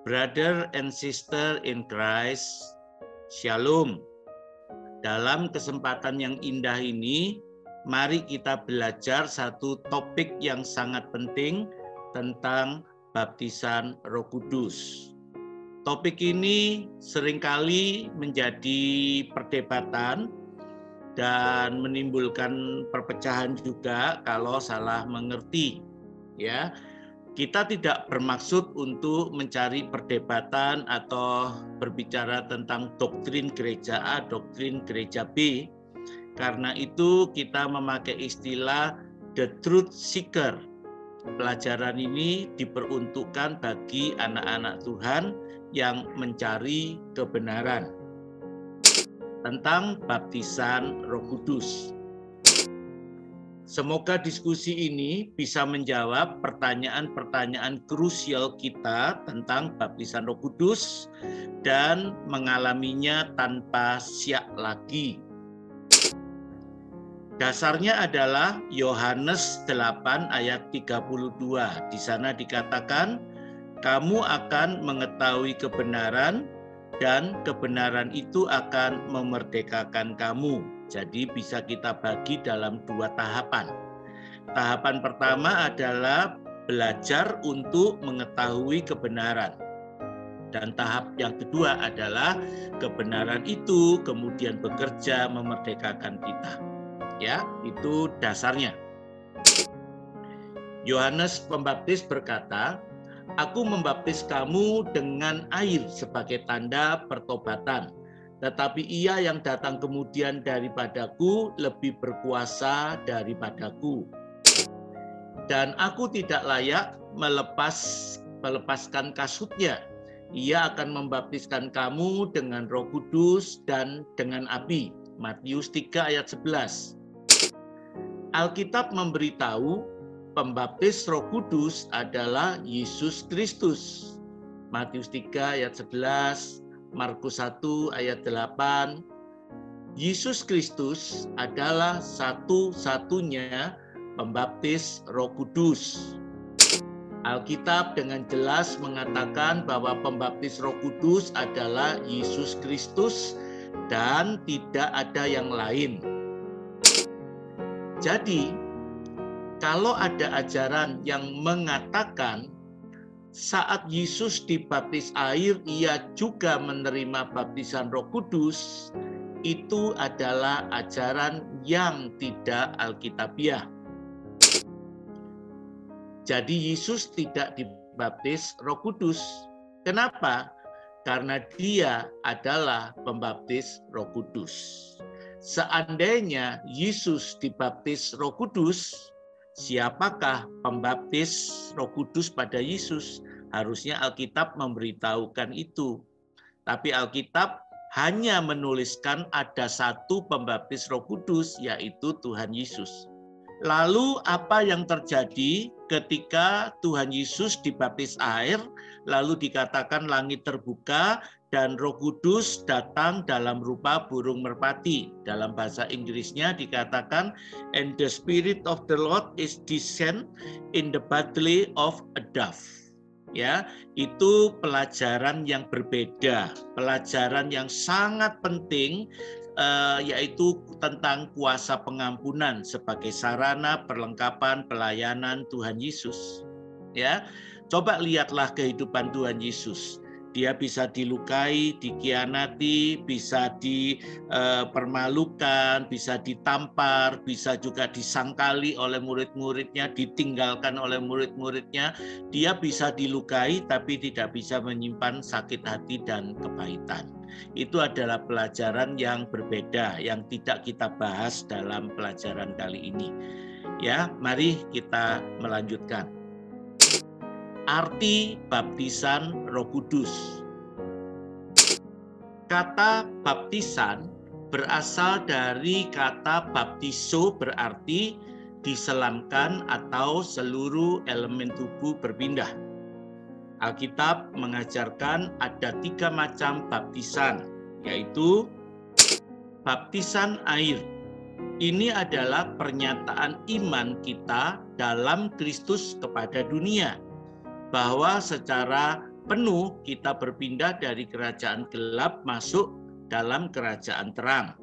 Brother and sister in Christ, Shalom. Dalam kesempatan yang indah ini, mari kita belajar satu topik yang sangat penting tentang baptisan Roh Kudus. Topik ini seringkali menjadi perdebatan dan menimbulkan perpecahan juga kalau salah mengerti. Ya, kita tidak bermaksud untuk mencari perdebatan atau berbicara tentang doktrin gereja A, doktrin gereja B. Karena itu kita memakai istilah the truth seeker. Pelajaran ini diperuntukkan bagi anak-anak Tuhan yang mencari kebenaran tentang baptisan Roh Kudus. Semoga diskusi ini bisa menjawab pertanyaan-pertanyaan krusial kita tentang baptisan Roh Kudus dan mengalaminya tanpa siak lagi. Dasarnya adalah Yohanes 8 ayat 32. Di sana dikatakan, kamu akan mengetahui kebenaran dan kebenaran itu akan memerdekakan kamu. Jadi bisa kita bagi dalam dua tahapan. Tahapan pertama adalah belajar untuk mengetahui kebenaran. Dan tahap yang kedua adalah kebenaran itu kemudian bekerja memerdekakan kita. Ya, itu dasarnya. Yohanes Pembaptis berkata, aku membaptis kamu dengan air sebagai tanda pertobatan. Tetapi ia yang datang kemudian daripadaku lebih berkuasa daripadaku. Dan aku tidak layak melepaskan kasutnya. Ia akan membaptiskan kamu dengan Roh Kudus dan dengan api. Matius 3 ayat 11. Alkitab memberitahu pembaptis Roh Kudus adalah Yesus Kristus. Matius 3 ayat 11, Markus 1 ayat 8. Yesus Kristus adalah satu-satunya pembaptis Roh Kudus. Alkitab dengan jelas mengatakan bahwa pembaptis Roh Kudus adalah Yesus Kristus dan tidak ada yang lain. Jadi, kalau ada ajaran yang mengatakan saat Yesus dibaptis air, ia juga menerima baptisan Roh Kudus, itu adalah ajaran yang tidak alkitabiah. Jadi Yesus tidak dibaptis Roh Kudus. Kenapa? Karena dia adalah pembaptis Roh Kudus. Seandainya Yesus dibaptis Roh Kudus, siapakah pembaptis Roh Kudus pada Yesus? Harusnya Alkitab memberitahukan itu. Tapi Alkitab hanya menuliskan ada satu pembaptis Roh Kudus, yaitu Tuhan Yesus. Lalu apa yang terjadi ketika Tuhan Yesus dibaptis air, lalu dikatakan langit terbuka dan Roh Kudus datang dalam rupa burung merpati. Dalam bahasa Inggrisnya dikatakan, and the Spirit of the Lord is descend in the body of a dove. Ya, itu pelajaran yang berbeda, pelajaran yang sangat penting, yaitu tentang kuasa pengampunan sebagai sarana perlengkapan pelayanan Tuhan Yesus. Ya, coba lihatlah kehidupan Tuhan Yesus. Dia bisa dilukai, dikhianati, bisa dipermalukan, bisa ditampar, bisa juga disangkali oleh murid-muridnya, ditinggalkan oleh murid-muridnya. Dia bisa dilukai tapi tidak bisa menyimpan sakit hati dan kepahitan. Itu adalah pelajaran yang berbeda yang tidak kita bahas dalam pelajaran kali ini. Ya, mari kita melanjutkan. Arti baptisan Roh Kudus. Kata baptisan berasal dari kata baptiso, berarti diselamkan atau seluruh elemen tubuh berpindah. Alkitab mengajarkan ada 3 macam baptisan, yaitu baptisan air. Ini adalah pernyataan iman kita dalam Kristus kepada dunia, bahwa secara penuh, kita berpindah dari kerajaan gelap masuk dalam kerajaan terang.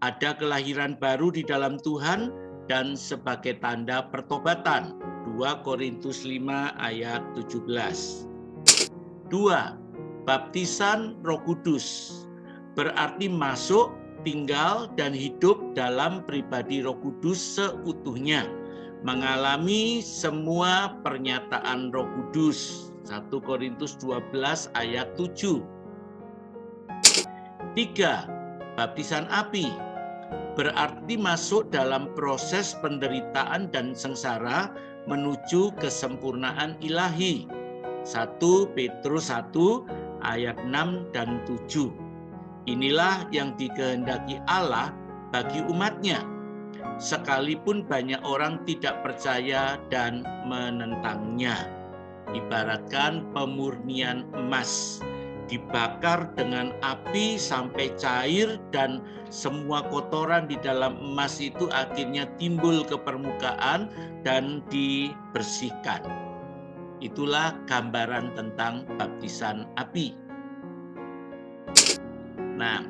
Ada kelahiran baru di dalam Tuhan dan sebagai tanda pertobatan. 2 Korintus 5 ayat 17. 2. Baptisan Roh Kudus berarti masuk, tinggal, dan hidup dalam pribadi Roh Kudus seutuhnya, mengalami semua pernyataan Roh Kudus. 1 Korintus 12 ayat 7. 3. Baptisan api berarti masuk dalam proses penderitaan dan sengsara menuju kesempurnaan ilahi. 1 Petrus 1 ayat 6 dan 7. Inilah yang dikehendaki Allah bagi umatnya, sekalipun banyak orang tidak percaya dan menentangnya. Ibaratkan pemurnian emas, dibakar dengan api sampai cair dan semua kotoran di dalam emas itu akhirnya timbul ke permukaan dan dibersihkan. Itulah gambaran tentang baptisan api. Nah,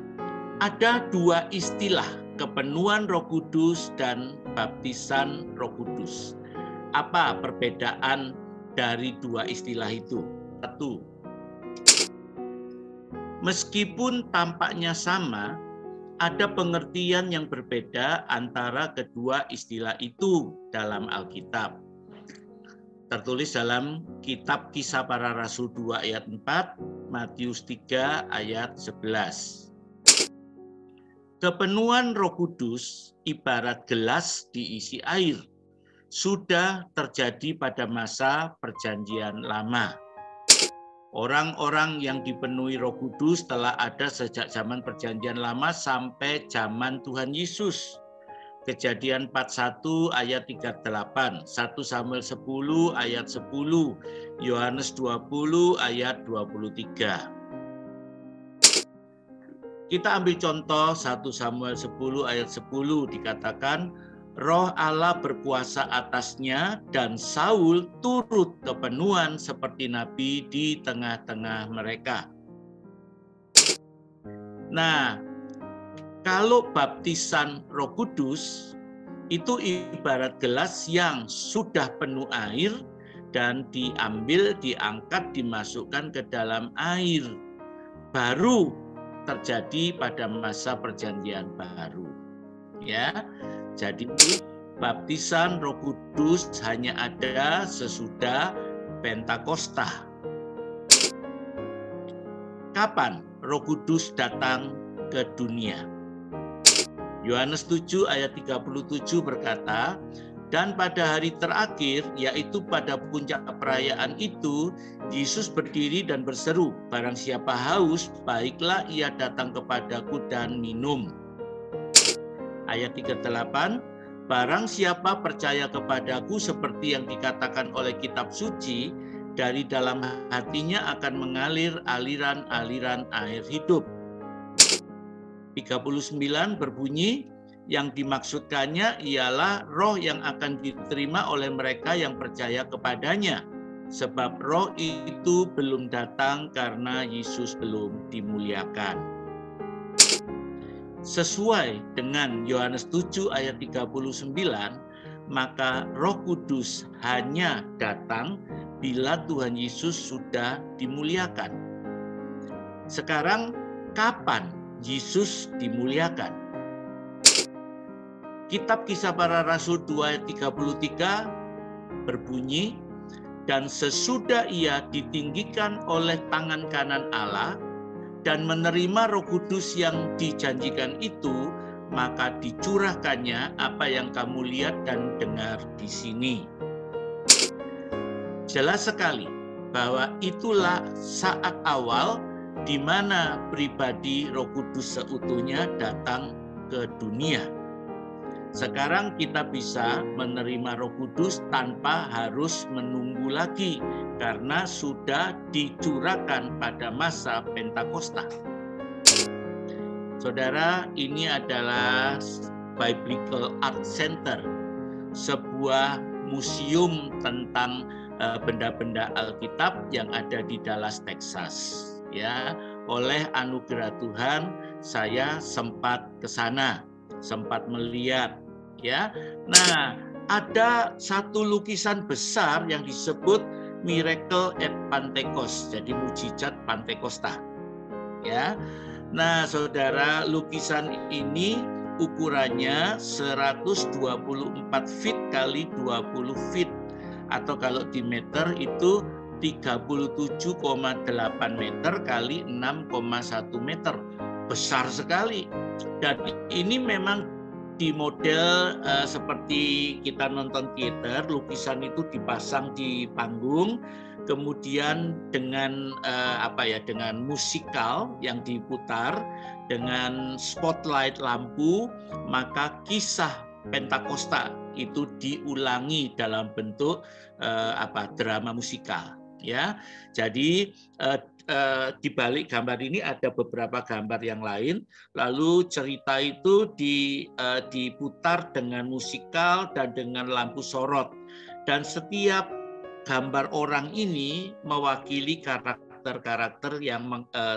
ada dua istilah, kepenuhan Roh Kudus dan baptisan Roh Kudus. Apa perbedaan dari dua istilah itu? 1. Meskipun tampaknya sama, ada pengertian yang berbeda antara kedua istilah itu dalam Alkitab. Tertulis dalam kitab Kisah Para Rasul 2 ayat 4, Matius 3 ayat 11. Kepenuhan Roh Kudus ibarat gelas diisi air. Sudah terjadi pada masa Perjanjian Lama. Orang-orang yang dipenuhi Roh Kudus telah ada sejak zaman Perjanjian Lama sampai zaman Tuhan Yesus. Kejadian 41 ayat 38, 1 Samuel 10 ayat 10, Yohanes 20 ayat 23. Kita ambil contoh 1 Samuel 10 ayat 10, dikatakan, Roh Allah berkuasa atasnya dan Saul turut kepenuhan seperti nabi di tengah-tengah mereka. Nah, kalau baptisan Roh Kudus itu ibarat gelas yang sudah penuh air dan diambil, diangkat, dimasukkan ke dalam air. Baru terjadi pada masa Perjanjian Baru. Ya. Jadi baptisan Roh Kudus hanya ada sesudah Pentakosta. Kapan Roh Kudus datang ke dunia? Yohanes 7 ayat 37 berkata, dan pada hari terakhir, yaitu pada puncak perayaan itu, Yesus berdiri dan berseru, barang siapa haus, baiklah ia datang kepadaku dan minum. Ayat 38, barang siapa percaya kepadaku seperti yang dikatakan oleh kitab suci, dari dalam hatinya akan mengalir aliran-aliran air hidup. 39 berbunyi, yang dimaksudkannya ialah roh yang akan diterima oleh mereka yang percaya kepadanya. Sebab roh itu belum datang karena Yesus belum dimuliakan. Sesuai dengan Yohanes 7 ayat 39, maka Roh Kudus hanya datang bila Tuhan Yesus sudah dimuliakan. Sekarang, kapan Yesus dimuliakan? Kitab Kisah Para Rasul 2 ayat 33 berbunyi, dan sesudah ia ditinggikan oleh tangan kanan Allah dan menerima Roh Kudus yang dijanjikan itu, maka dicurahkannya apa yang kamu lihat dan dengar di sini. Jelas sekali bahwa itulah saat awal di mana pribadi Roh Kudus seutuhnya datang ke dunia. Sekarang kita bisa menerima Roh Kudus tanpa harus menunggu lagi karena sudah dicurahkan pada masa Pentakosta. Saudara, ini adalah Biblical Art Center, sebuah museum tentang benda-benda Alkitab yang ada di Dallas, Texas. Ya, oleh anugerah Tuhan saya sempat ke sana, sempat melihat. Ya, nah ada satu lukisan besar yang disebut Miracle at Pentecost, jadi mujizat Pantekosta. Ya, nah saudara, lukisan ini ukurannya 124 feet kali 20 feet, atau kalau di meter itu 37,8 meter kali 6,1 meter. Besar sekali. Dan ini memang di model seperti kita nonton teater, lukisan itu dipasang di panggung, kemudian dengan dengan musikal yang diputar, dengan spotlight lampu, maka kisah Pentakosta itu diulangi dalam bentuk drama musikal. Ya, jadi di balik gambar ini ada beberapa gambar yang lain. Lalu cerita itu diputar dengan musikal dan dengan lampu sorot. Dan setiap gambar orang ini mewakili karakter-karakter yang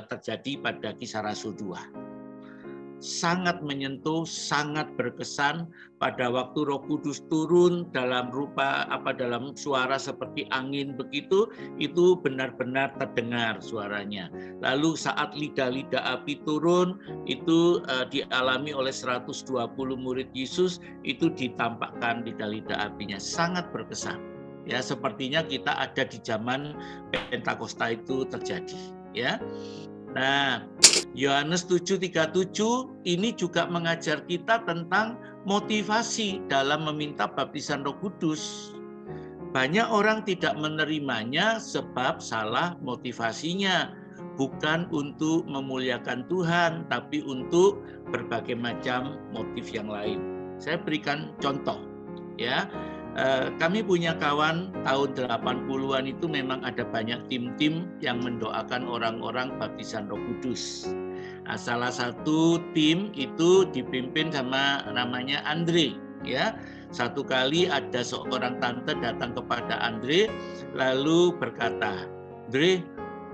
terjadi pada Kisah Rasul 2. Sangat menyentuh, sangat berkesan. Pada waktu Roh Kudus turun dalam dalam suara seperti angin begitu, itu benar-benar terdengar suaranya. Lalu saat lidah-lidah api turun, itu dialami oleh 120 murid Yesus, itu ditampakkan lidah-lidah apinya. Sangat berkesan. Ya, sepertinya kita ada di zaman Pentakosta itu terjadi. Ya. Nah, Yohanes 7:37 ini juga mengajar kita tentang motivasi dalam meminta baptisan Roh Kudus. Banyak orang tidak menerimanya sebab salah motivasinya, bukan untuk memuliakan Tuhan, tapi untuk berbagai macam motif yang lain. Saya berikan contoh, ya. Kami punya kawan tahun 80-an itu memang ada banyak tim-tim yang mendoakan orang-orang baptisan Roh Kudus. Nah, salah satu tim itu dipimpin sama namanya Andre, ya. Satu kali ada seorang tante datang kepada Andre lalu berkata, "Andre,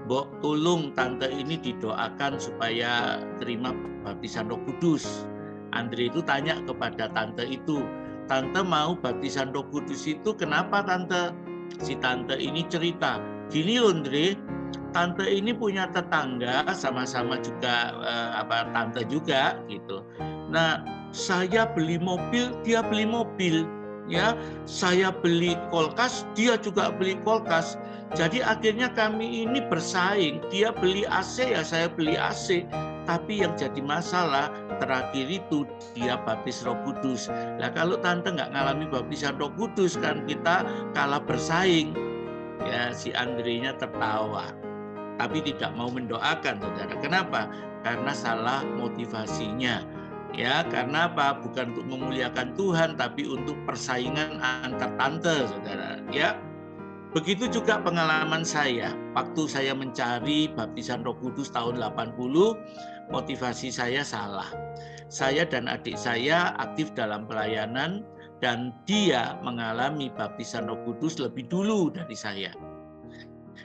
Mbok tolong tante ini didoakan supaya terima baptisan Roh Kudus." Andre itu tanya kepada tante itu, "Tante mau baptisan Roh Kudus itu kenapa tante?" Si tante ini cerita, "Gini loh Andre, tante ini punya tetangga sama-sama juga tante juga gitu. Nah, saya beli mobil, dia beli mobil, ya. Saya beli kulkas, dia juga beli kulkas. Jadi akhirnya kami ini bersaing. Dia beli AC, ya saya beli AC. Tapi yang jadi masalah terakhir itu dia baptis Roh Kudus. Nah, kalau tante nggak ngalami baptisan Roh Kudus kan kita kalah bersaing." Ya, si Andrenya tertawa, tapi tidak mau mendoakan, saudara. Kenapa? Karena salah motivasinya. Ya, karena apa? Bukan untuk memuliakan Tuhan, tapi untuk persaingan antar tante, saudara. Ya, begitu juga pengalaman saya. Waktu saya mencari baptisan Roh Kudus tahun 80, motivasi saya salah. Saya dan adik saya aktif dalam pelayanan, dan dia mengalami baptisan Roh Kudus lebih dulu dari saya.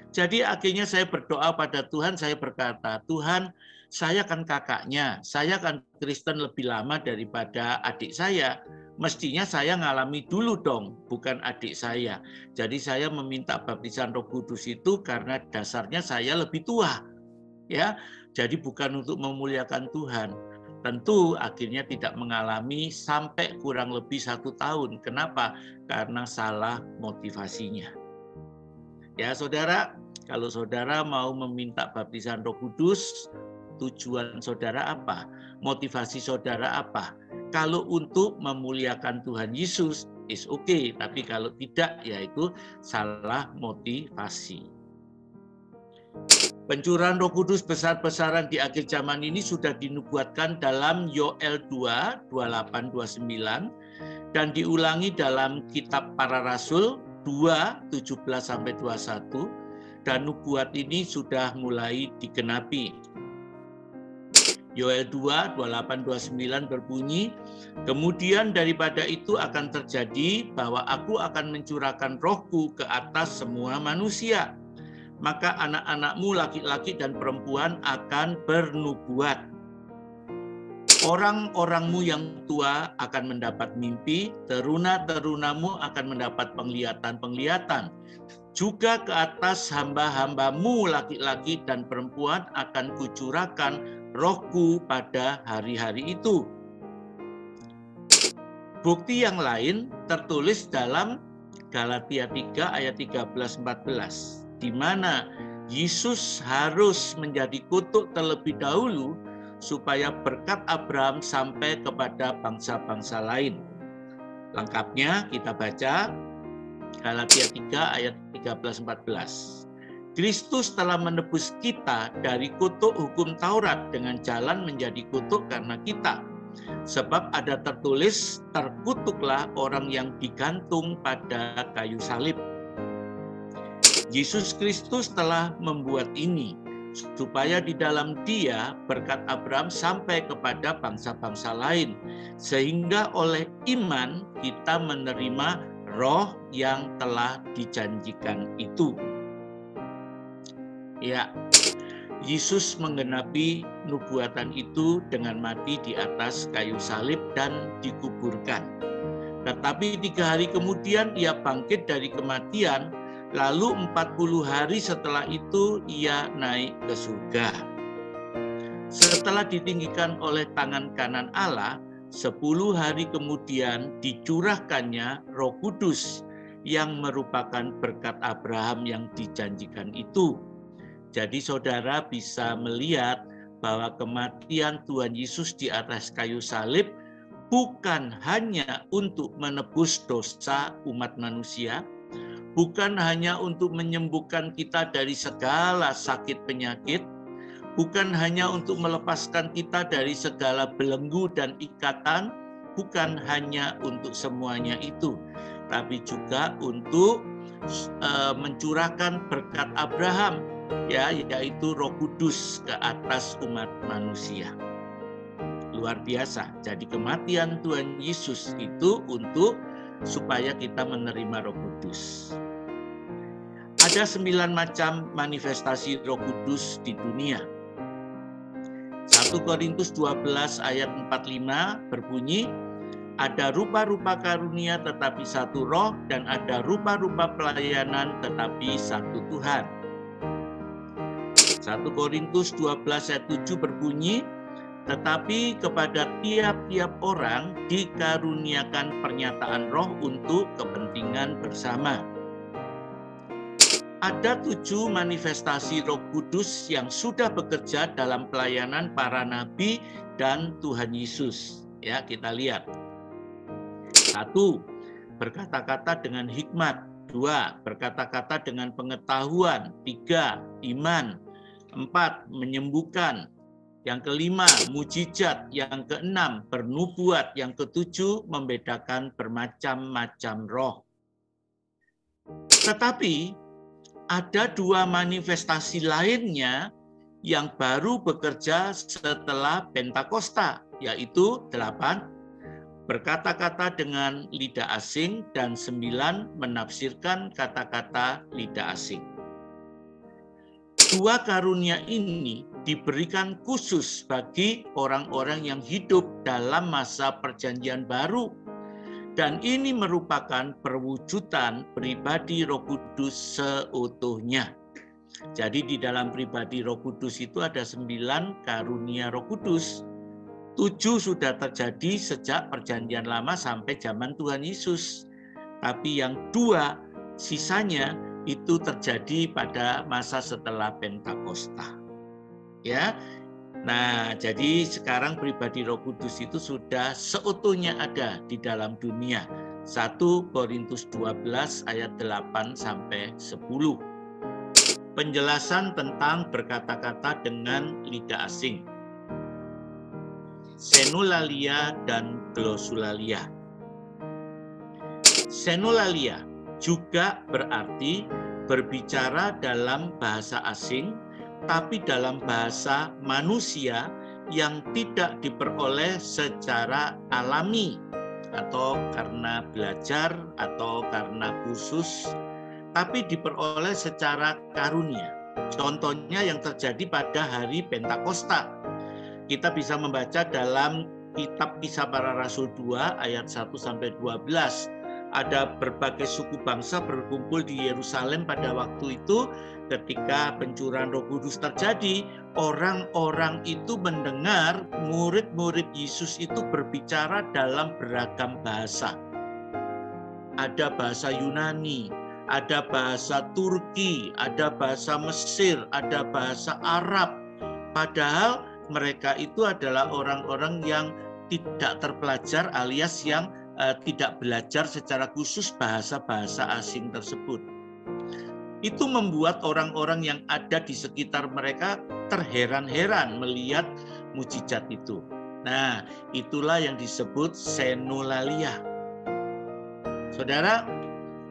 Jadi akhirnya saya berdoa pada Tuhan, saya berkata, "Tuhan, saya kan kakaknya, saya kan Kristen lebih lama daripada adik saya. Mestinya saya ngalami dulu dong, bukan adik saya. Jadi saya meminta baptisan Roh Kudus itu karena dasarnya saya lebih tua. Ya, jadi bukan untuk memuliakan Tuhan." Tentu akhirnya tidak mengalami sampai kurang lebih 1 tahun. Kenapa? Karena salah motivasinya. Ya saudara, kalau saudara mau meminta baptisan Roh Kudus, tujuan saudara apa? Motivasi saudara apa? Kalau untuk memuliakan Tuhan Yesus, is okay. Tapi kalau tidak, yaitu salah motivasi. Pencurahan Roh Kudus besar-besaran di akhir zaman ini sudah dinubuatkan dalam Yoel 2, 28-29 dan diulangi dalam kitab Para Rasul 2, 17-21, dan nubuat ini sudah mulai digenapi. Yoel 2, 28-29 berbunyi, kemudian daripada itu akan terjadi bahwa aku akan mencurahkan rohku ke atas semua manusia. Maka anak-anakmu laki-laki dan perempuan akan bernubuat. Orang-orangmu yang tua akan mendapat mimpi, teruna-terunamu akan mendapat penglihatan-penglihatan. Juga ke atas hamba-hambamu laki-laki dan perempuan akan kucurahkan rohku pada hari-hari itu. Bukti yang lain tertulis dalam Galatia 3 ayat 13-14, di mana Yesus harus menjadi kutuk terlebih dahulu supaya berkat Abraham sampai kepada bangsa-bangsa lain. Lengkapnya kita baca Galatia 3 ayat 13-14. Kristus telah menebus kita dari kutuk hukum Taurat dengan jalan menjadi kutuk karena kita. Sebab ada tertulis, terkutuklah orang yang digantung pada kayu salib. Yesus Kristus telah membuat ini, supaya di dalam Dia berkat Abraham sampai kepada bangsa-bangsa lain, sehingga oleh iman kita menerima roh yang telah dijanjikan itu. Ya, Yesus menggenapi nubuatan itu dengan mati di atas kayu salib dan dikuburkan. Tetapi 3 hari kemudian ia bangkit dari kematian, lalu 40 hari setelah itu ia naik ke surga. Setelah ditinggikan oleh tangan kanan Allah, 10 hari kemudian dicurahkannya Roh Kudus yang merupakan berkat Abraham yang dijanjikan itu. Jadi saudara bisa melihat bahwa kematian Tuhan Yesus di atas kayu salib bukan hanya untuk menebus dosa umat manusia, bukan hanya untuk menyembuhkan kita dari segala sakit penyakit, bukan hanya untuk melepaskan kita dari segala belenggu dan ikatan, bukan hanya untuk semuanya itu, tapi juga untuk mencurahkan berkat Abraham, yaitu Roh Kudus ke atas umat manusia. Luar biasa. Jadi kematian Tuhan Yesus itu untuk supaya kita menerima Roh Kudus. Ada 9 macam manifestasi Roh Kudus di dunia. 1 Korintus 12 ayat 45 berbunyi, ada rupa-rupa karunia tetapi satu roh, dan ada rupa-rupa pelayanan tetapi satu Tuhan. 1 Korintus 12 ayat 7 berbunyi, tetapi kepada tiap-tiap orang dikaruniakan pernyataan roh untuk kepentingan bersama. Ada 7 manifestasi Roh Kudus yang sudah bekerja dalam pelayanan para nabi dan Tuhan Yesus. Ya, kita lihat. 1. Berkata-kata dengan hikmat. 2. Berkata-kata dengan pengetahuan. 3. Iman. 4. Menyembuhkan. Yang kelima, mujizat. Yang keenam, bernubuat. Yang ketujuh, membedakan bermacam-macam roh. Tetapi ada 2 manifestasi lainnya yang baru bekerja setelah Pentakosta, yaitu 8, berkata-kata dengan lidah asing, dan 9, menafsirkan kata-kata lidah asing. 2 karunia ini diberikan khusus bagi orang-orang yang hidup dalam masa perjanjian baru. Dan ini merupakan perwujudan pribadi Roh Kudus seutuhnya. Jadi di dalam pribadi Roh Kudus itu ada 9 karunia Roh Kudus. 7 sudah terjadi sejak perjanjian lama sampai zaman Tuhan Yesus. Tapi yang 2 sisanya itu terjadi pada masa setelah Pentakosta. Ya. Nah, jadi sekarang pribadi Roh Kudus itu sudah seutuhnya ada di dalam dunia. 1 Korintus 12 ayat 8 sampai 10. Penjelasan tentang berkata-kata dengan lidah asing. Senulalia dan glosulalia. Senulalia juga berarti berbicara dalam bahasa asing, tapi dalam bahasa manusia yang tidak diperoleh secara alami atau karena belajar atau karena kursus, tapi diperoleh secara karunia. Contohnya yang terjadi pada hari Pentakosta. Kita bisa membaca dalam kitab Kisah Para Rasul 2 ayat 1-12. Ada berbagai suku bangsa berkumpul di Yerusalem pada waktu itu. Ketika pencurahan Roh Kudus terjadi, orang-orang itu mendengar murid-murid Yesus itu berbicara dalam beragam bahasa. Ada bahasa Yunani, ada bahasa Turki, ada bahasa Mesir, ada bahasa Arab. Padahal mereka itu adalah orang-orang yang tidak terpelajar alias yang tidak belajar secara khusus bahasa-bahasa asing tersebut. Itu membuat orang-orang yang ada di sekitar mereka terheran-heran melihat mujizat itu. Nah, itulah yang disebut senulalia. Saudara,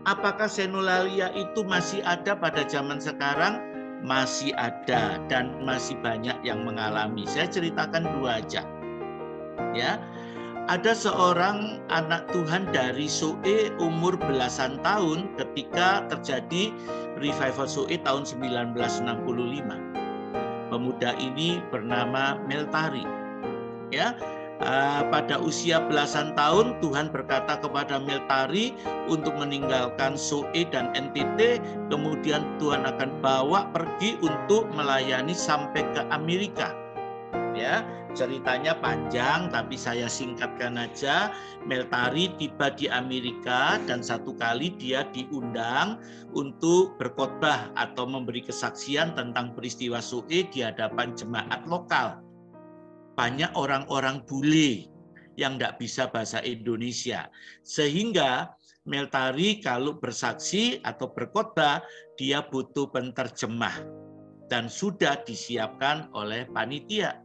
apakah senulalia itu masih ada pada zaman sekarang? Masih ada dan masih banyak yang mengalami. Saya ceritakan dua aja. Ya. Ada seorang anak Tuhan dari Soe umur belasan tahun ketika terjadi revival Soe tahun 1965. Pemuda ini bernama Meltari. Ya, pada usia belasan tahun Tuhan berkata kepada Meltari untuk meninggalkan Soe dan NTT, kemudian Tuhan akan bawa pergi untuk melayani sampai ke Amerika. Ya, ceritanya panjang tapi saya singkatkan aja. Meltari tiba di Amerika dan satu kali dia diundang untuk berkhotbah atau memberi kesaksian tentang peristiwa Soe di hadapan jemaat lokal. Banyak orang-orang bule yang tidak bisa bahasa Indonesia, sehingga Meltari kalau bersaksi atau berkhotbah dia butuh penterjemah dan sudah disiapkan oleh panitia.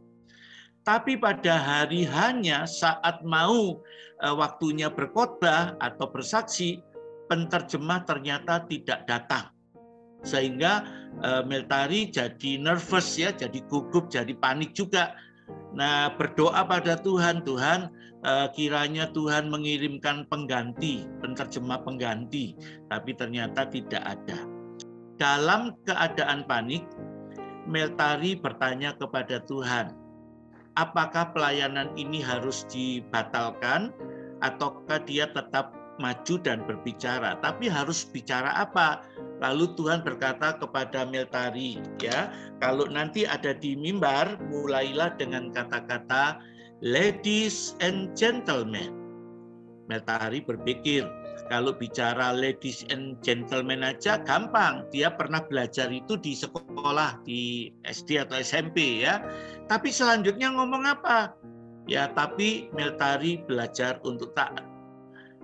Tapi pada hari hanya saat mau waktunya berkhotbah atau bersaksi, penterjemah ternyata tidak datang. Sehingga Meltari jadi nervous ya, jadi gugup, jadi panik juga. Nah, berdoa pada Tuhan, Tuhan kiranya Tuhan mengirimkan pengganti, penterjemah pengganti, tapi ternyata tidak ada. Dalam keadaan panik, Meltari bertanya kepada Tuhan, apakah pelayanan ini harus dibatalkan ataukah dia tetap maju dan berbicara? Tapi harus bicara apa? Lalu Tuhan berkata kepada Meltari, ya, kalau nanti ada di mimbar, mulailah dengan kata-kata ladies and gentlemen. Meltari berpikir, kalau bicara ladies and gentlemen aja gampang. Dia pernah belajar itu di sekolah, di SD atau SMP ya. Tapi selanjutnya ngomong apa? Ya, tapi Meltari belajar untuk taat.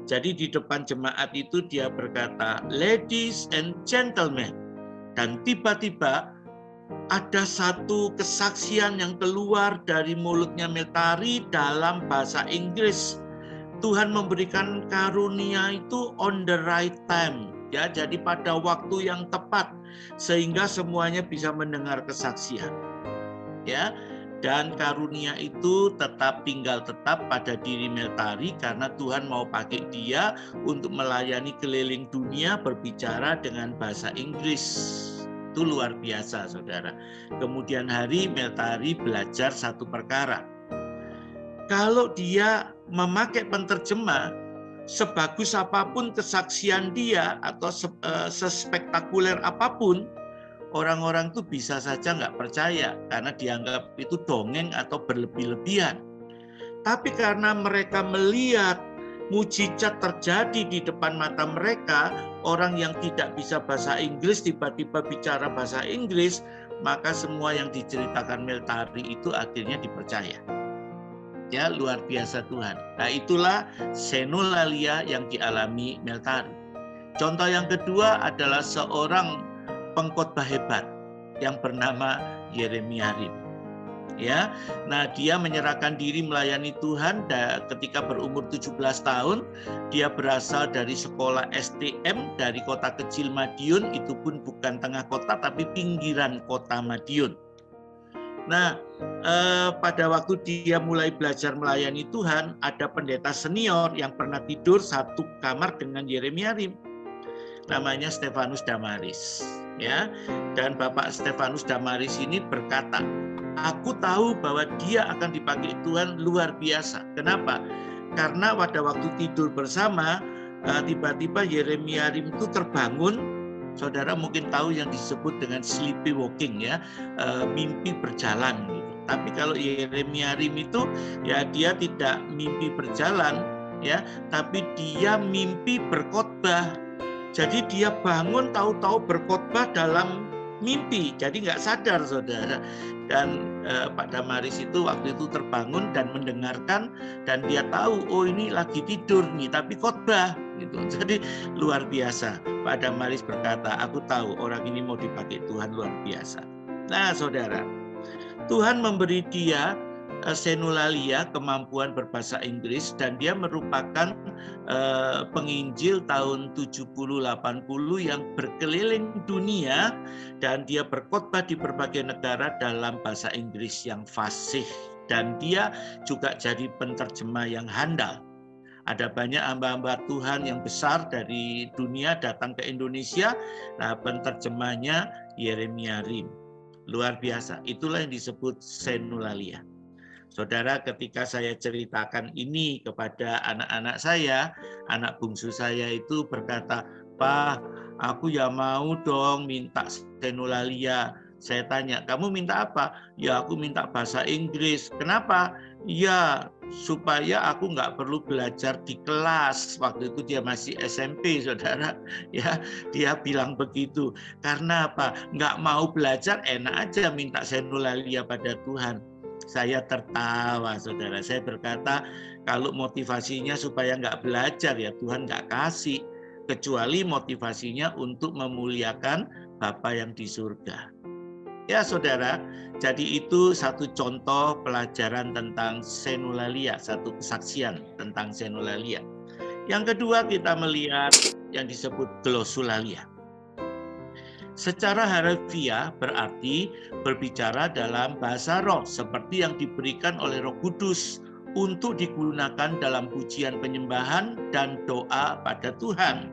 Jadi di depan jemaat itu dia berkata, ladies and gentlemen. Dan tiba-tiba ada satu kesaksian yang keluar dari mulutnya Meltari dalam bahasa Inggris. Tuhan memberikan karunia itu on the right time, ya, jadi pada waktu yang tepat sehingga semuanya bisa mendengar kesaksian. Ya, dan karunia itu tinggal tetap pada diri Meltari karena Tuhan mau pakai dia untuk melayani keliling dunia berbicara dengan bahasa Inggris. Itu luar biasa, Saudara. Kemudian hari Meltari belajar satu perkara. Kalau dia memakai penterjemah, sebagus apapun kesaksian dia atau sespektakuler apapun, orang-orang itu bisa saja nggak percaya karena dianggap itu dongeng atau berlebih-lebihan. Tapi karena mereka melihat mujizat terjadi di depan mata mereka, orang yang tidak bisa bahasa Inggris tiba-tiba bicara bahasa Inggris, maka semua yang diceritakan Meltari itu akhirnya dipercaya. Ya, luar biasa Tuhan. Nah, itulah senulalia yang dialami Meltari. Contoh yang kedua adalah seorang pengkhotbah hebat yang bernama Yeremia Rim. Ya, nah dia menyerahkan diri melayani Tuhan ketika berumur 17 tahun. Dia berasal dari sekolah STM dari kota kecil Madiun, itu pun bukan tengah kota tapi pinggiran kota Madiun. Nah, pada waktu dia mulai belajar melayani Tuhan, ada pendeta senior yang pernah tidur satu kamar dengan Yeremiarim, namanya Stefanus Damaris, ya. Dan Bapak Stefanus Damaris ini berkata, aku tahu bahwa dia akan dipakai Tuhan luar biasa. Kenapa? Karena pada waktu tidur bersama, tiba-tiba Yeremiarim itu terbangun. Saudara mungkin tahu yang disebut dengan sleepy walking, ya, mimpi berjalan gitu. Tapi kalau Yeremiarim itu ya dia tidak mimpi berjalan, ya, tapi dia mimpi berkhotbah. Jadi dia bangun tahu-tahu berkhotbah dalam mimpi, jadi nggak sadar, saudara. Dan Pak Damaris itu waktu itu terbangun dan mendengarkan, dan dia tahu, oh ini lagi tidur nih, tapi khotbah gitu. Jadi luar biasa. Pak Damaris berkata, aku tahu orang ini mau dipakai Tuhan luar biasa. Nah, saudara, Tuhan memberi dia senulalia, kemampuan berbahasa Inggris, dan dia merupakan penginjil tahun 70-80 yang berkeliling dunia, dan dia berkhotbah di berbagai negara dalam bahasa Inggris yang fasih, dan dia juga jadi penterjemah yang handal. Ada banyak hamba-hamba Tuhan yang besar dari dunia datang ke Indonesia. Nah, penterjemahnya Yeremiarim. Luar biasa. Itulah yang disebut senulalia. Saudara, ketika saya ceritakan ini kepada anak-anak saya, anak bungsu saya itu berkata, Pak, aku ya mau dong minta senulalia. Saya tanya, kamu minta apa? Ya, aku minta bahasa Inggris. Kenapa? Ya, supaya aku nggak perlu belajar di kelas. Waktu itu dia masih SMP, saudara. Ya, dia bilang begitu. Karena apa? Nggak mau belajar, enak aja minta senulalia pada Tuhan. Saya tertawa, saudara. Saya berkata, kalau motivasinya supaya nggak belajar, ya Tuhan nggak kasih. Kecuali motivasinya untuk memuliakan Bapa yang di surga. Ya, saudara, jadi itu satu contoh pelajaran tentang senulalia, satu kesaksian tentang senulalia. Yang kedua, kita melihat yang disebut glossolalia. Secara harfiah berarti berbicara dalam bahasa roh, seperti yang diberikan oleh Roh Kudus untuk digunakan dalam pujian penyembahan dan doa pada Tuhan.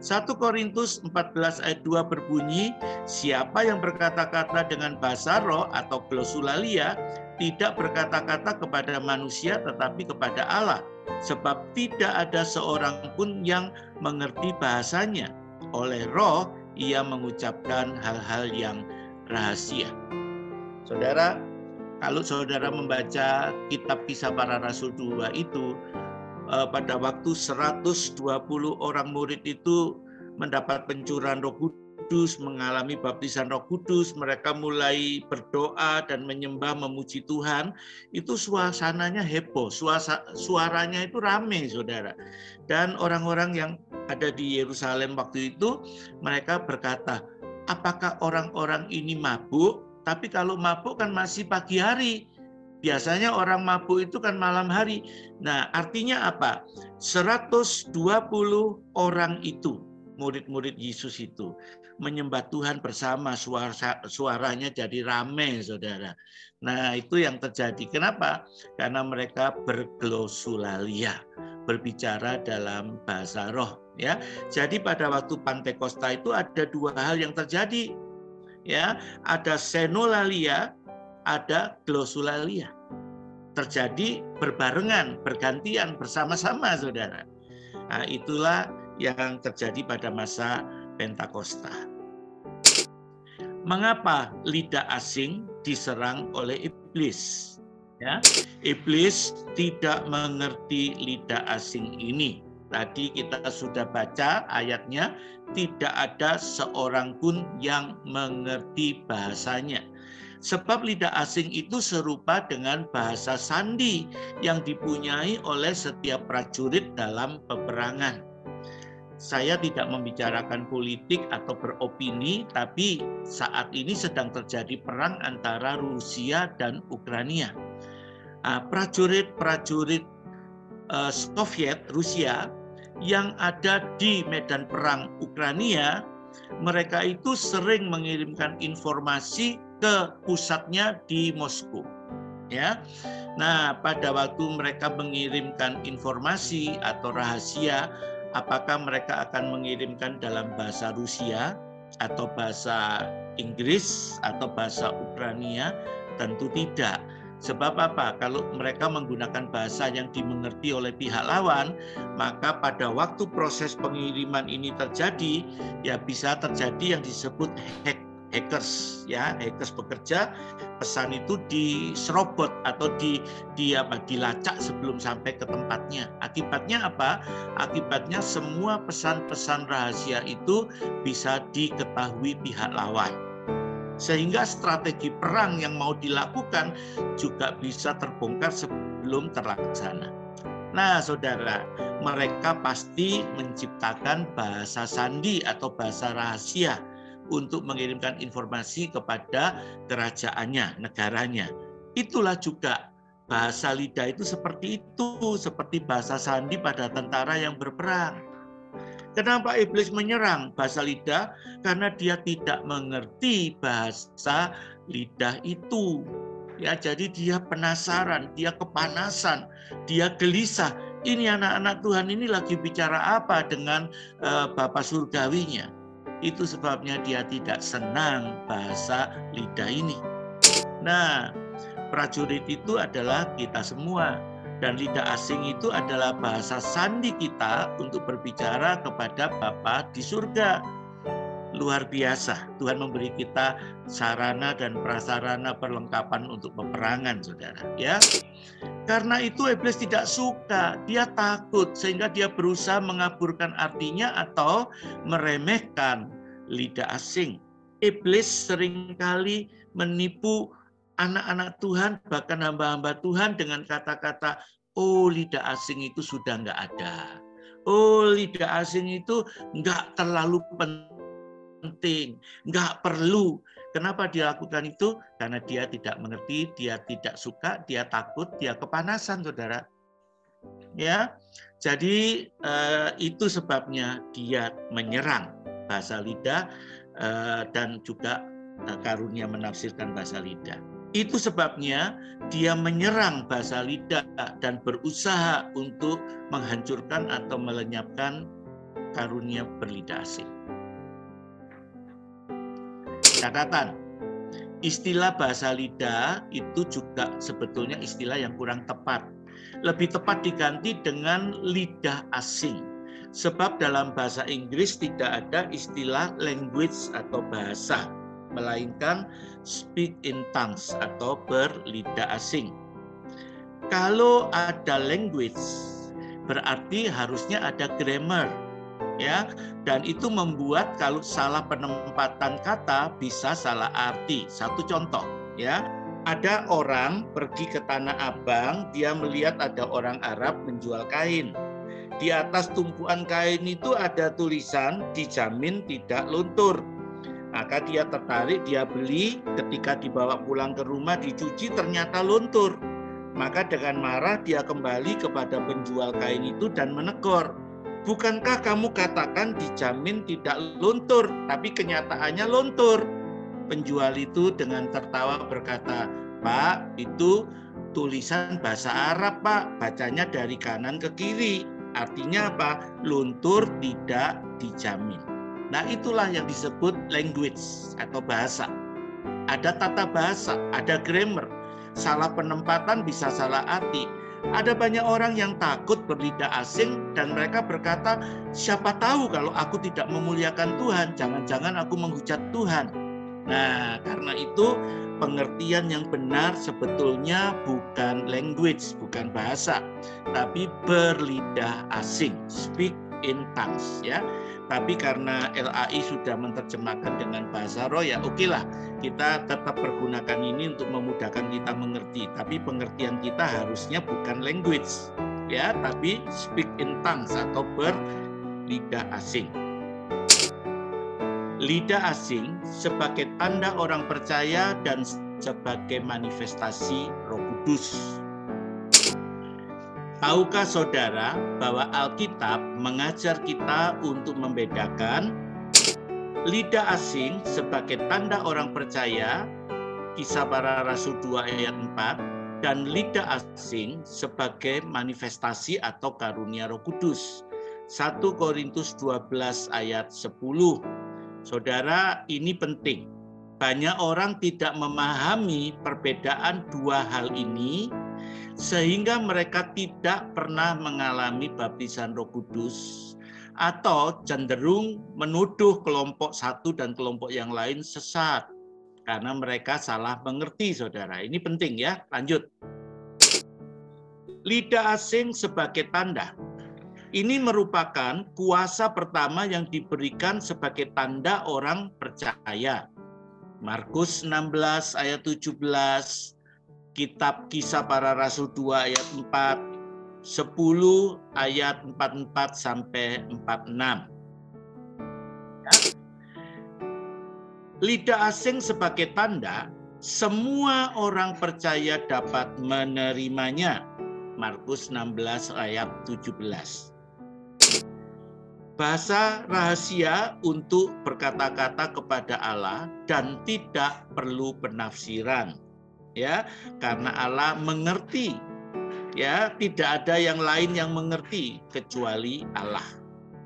1 Korintus 14 ayat 2 berbunyi, siapa yang berkata-kata dengan bahasa roh atau glossolalia tidak berkata-kata kepada manusia tetapi kepada Allah, sebab tidak ada seorang pun yang mengerti bahasanya. Oleh roh ia mengucapkan hal-hal yang rahasia. Saudara, kalau saudara membaca kitab Kisah Para Rasul 2 itu, pada waktu 120 orang murid itu mendapat pencurahan Roh Kudus, mengalami baptisan Roh Kudus, mereka mulai berdoa dan menyembah, memuji Tuhan, itu suasananya heboh, suaranya itu ramai, saudara. Dan orang-orang yang ada di Yerusalem waktu itu, mereka berkata, apakah orang-orang ini mabuk? Tapi kalau mabuk kan masih pagi hari. Biasanya orang mabuk itu kan malam hari. Nah, artinya apa? 120 orang itu, murid-murid Yesus itu, menyembah Tuhan bersama, suaranya jadi ramai, saudara. Nah, itu yang terjadi. Kenapa? Karena mereka berglossolalia, berbicara dalam bahasa roh. Ya, jadi pada waktu Pantekosta itu ada dua hal yang terjadi. Ya, ada senolalia, ada glossolalia. Terjadi berbarengan, bergantian, bersama-sama, saudara. Nah, itulah yang terjadi pada masa Pentakosta. Mengapa lidah asing diserang oleh iblis? Ya, iblis tidak mengerti lidah asing ini. Tadi kita sudah baca ayatnya, tidak ada seorang pun yang mengerti bahasanya. Sebab lidah asing itu serupa dengan bahasa sandi yang dipunyai oleh setiap prajurit dalam peperangan. Saya tidak membicarakan politik atau beropini, tapi saat ini sedang terjadi perang antara Rusia dan Ukraina. Prajurit-prajurit Soviet Rusia yang ada di medan perang Ukraina, mereka itu sering mengirimkan informasi ke pusatnya di Moskow. Ya. Nah, pada waktu mereka mengirimkan informasi atau rahasia, apakah mereka akan mengirimkan dalam bahasa Rusia atau bahasa Inggris atau bahasa Ukraina? Tentu tidak. Sebab apa? Kalau mereka menggunakan bahasa yang dimengerti oleh pihak lawan, maka pada waktu proses pengiriman ini terjadi, ya bisa terjadi yang disebut hackers, ya, hackers bekerja, pesan itu diserobot atau dilacak sebelum sampai ke tempatnya. Akibatnya apa? Akibatnya semua pesan-pesan rahasia itu bisa diketahui pihak lawan. Sehingga strategi perang yang mau dilakukan juga bisa terbongkar sebelum terlaksana. Nah, saudara, mereka pasti menciptakan bahasa sandi atau bahasa rahasia untuk mengirimkan informasi kepada kerajaannya, negaranya. Itulah juga bahasa lidah itu, seperti bahasa sandi pada tentara yang berperang. Kenapa iblis menyerang bahasa lidah? Karena dia tidak mengerti bahasa lidah itu. Ya, jadi dia penasaran, dia kepanasan, dia gelisah. Ini anak-anak Tuhan ini lagi bicara apa dengan Bapa Surgawinya? Itu sebabnya dia tidak senang bahasa lidah ini. Nah, prajurit itu adalah kita semua. Dan lidah asing itu adalah bahasa sandi kita untuk berbicara kepada Bapa di surga. Luar biasa, Tuhan memberi kita sarana dan prasarana perlengkapan untuk peperangan, saudara. Ya, karena itu iblis tidak suka, dia takut, sehingga dia berusaha mengaburkan artinya atau meremehkan lidah asing. Iblis seringkali menipu anak-anak Tuhan, bahkan hamba-hamba Tuhan dengan kata-kata, oh lidah asing itu sudah nggak ada. Oh lidah asing itu nggak terlalu penting, nggak perlu. Kenapa dia lakukan itu? Karena dia tidak mengerti, dia tidak suka, dia takut, dia kepanasan, saudara. Ya, jadi itu sebabnya dia menyerang bahasa lidah dan juga karunia menafsirkan bahasa lidah. Itu sebabnya dia menyerang bahasa lidah dan berusaha untuk menghancurkan atau melenyapkan karunia berlidah asing. Catatan, istilah bahasa lidah itu juga sebetulnya istilah yang kurang tepat. Lebih tepat diganti dengan lidah asing. Sebab dalam bahasa Inggris tidak ada istilah language atau bahasa, melainkan speak in tongues atau berlidah asing. Kalau ada language, berarti harusnya ada grammar, ya, dan itu membuat kalau salah penempatan kata bisa salah arti. Satu contoh, ya, ada orang pergi ke Tanah Abang, dia melihat ada orang Arab menjual kain. Di atas tumpuan kain itu ada tulisan dijamin tidak luntur. Maka dia tertarik, dia beli, ketika dibawa pulang ke rumah dicuci ternyata luntur. Maka dengan marah dia kembali kepada penjual kain itu dan menegur. Bukankah kamu katakan dijamin tidak luntur, tapi kenyataannya luntur? Penjual itu dengan tertawa berkata, Pak, itu tulisan bahasa Arab, Pak. Bacanya dari kanan ke kiri. Artinya apa? Luntur tidak dijamin. Nah, itulah yang disebut language atau bahasa. Ada tata bahasa, ada grammar. Salah penempatan bisa salah arti. Ada banyak orang yang takut berlidah asing dan mereka berkata, siapa tahu kalau aku tidak memuliakan Tuhan, jangan-jangan aku menghujat Tuhan. Nah, karena itu pengertian yang benar sebetulnya bukan language, bukan bahasa, tapi berlidah asing, speak in tongues, ya. Tapi karena LAI sudah menerjemahkan dengan bahasa roh, ya oke lah, kita tetap pergunakan ini untuk memudahkan kita mengerti. Tapi pengertian kita harusnya bukan language, ya, tapi speak in tongues atau berlidah asing. Lidah asing sebagai tanda orang percaya dan sebagai manifestasi Roh Kudus. Tahukah saudara bahwa Alkitab mengajar kita untuk membedakan lidah asing sebagai tanda orang percaya Kisah Para Rasul 2 ayat 4, dan lidah asing sebagai manifestasi atau karunia Roh Kudus. 1 Korintus 12 ayat 10. Saudara, ini penting. Banyak orang tidak memahami perbedaan dua hal ini, sehingga mereka tidak pernah mengalami baptisan Roh Kudus, atau cenderung menuduh kelompok satu dan kelompok yang lain sesat, karena mereka salah mengerti, saudara. Ini penting ya, lanjut. Lidah asing sebagai tanda. Ini merupakan kuasa pertama yang diberikan sebagai tanda orang percaya. Markus 16 ayat 17, Kitab Kisah Para Rasul 2 ayat 4, 10 ayat 44 sampai 46. Ya. Lidah asing sebagai tanda, semua orang percaya dapat menerimanya. Markus 16 ayat 17. Bahasa rahasia untuk berkata-kata kepada Allah dan tidak perlu penafsiran, ya, karena Allah mengerti, ya, tidak ada yang lain yang mengerti kecuali Allah,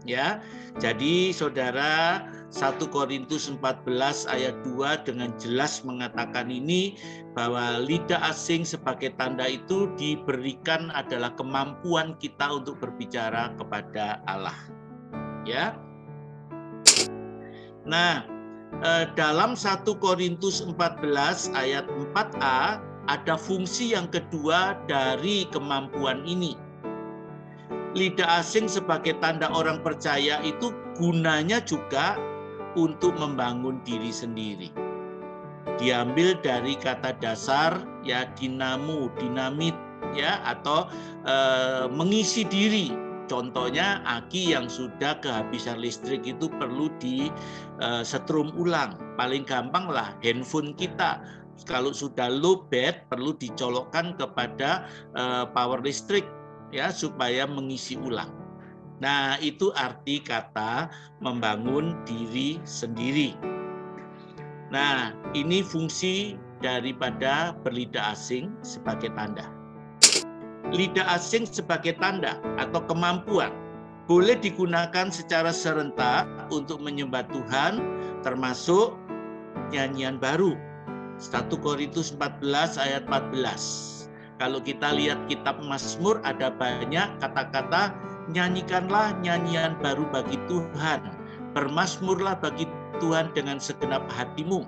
ya. Jadi saudara, 1 Korintus 14 ayat 2 dengan jelas mengatakan ini, bahwa lidah asing sebagai tanda itu diberikan adalah kemampuan kita untuk berbicara kepada Allah. Ya. Nah, dalam 1 Korintus 14 ayat 4a ada fungsi yang kedua dari kemampuan ini. Lidah asing sebagai tanda orang percaya itu gunanya juga untuk membangun diri sendiri. Diambil dari kata dasar ya dinamo, dinamit ya, atau mengisi diri. Contohnya aki yang sudah kehabisan listrik itu perlu disetrum ulang. Paling gampang lah handphone kita. Kalau sudah lowbat perlu dicolokkan kepada power listrik ya supaya mengisi ulang. Nah, itu arti kata membangun diri sendiri. Nah, ini fungsi daripada berlidah asing sebagai tanda. Lidah asing sebagai tanda atau kemampuan boleh digunakan secara serentak untuk menyembah Tuhan, termasuk nyanyian baru. 1 Korintus 14 ayat 14. Kalau kita lihat kitab Mazmur ada banyak kata-kata, nyanyikanlah nyanyian baru bagi Tuhan, bermazmurlah bagi Tuhan dengan segenap hatimu.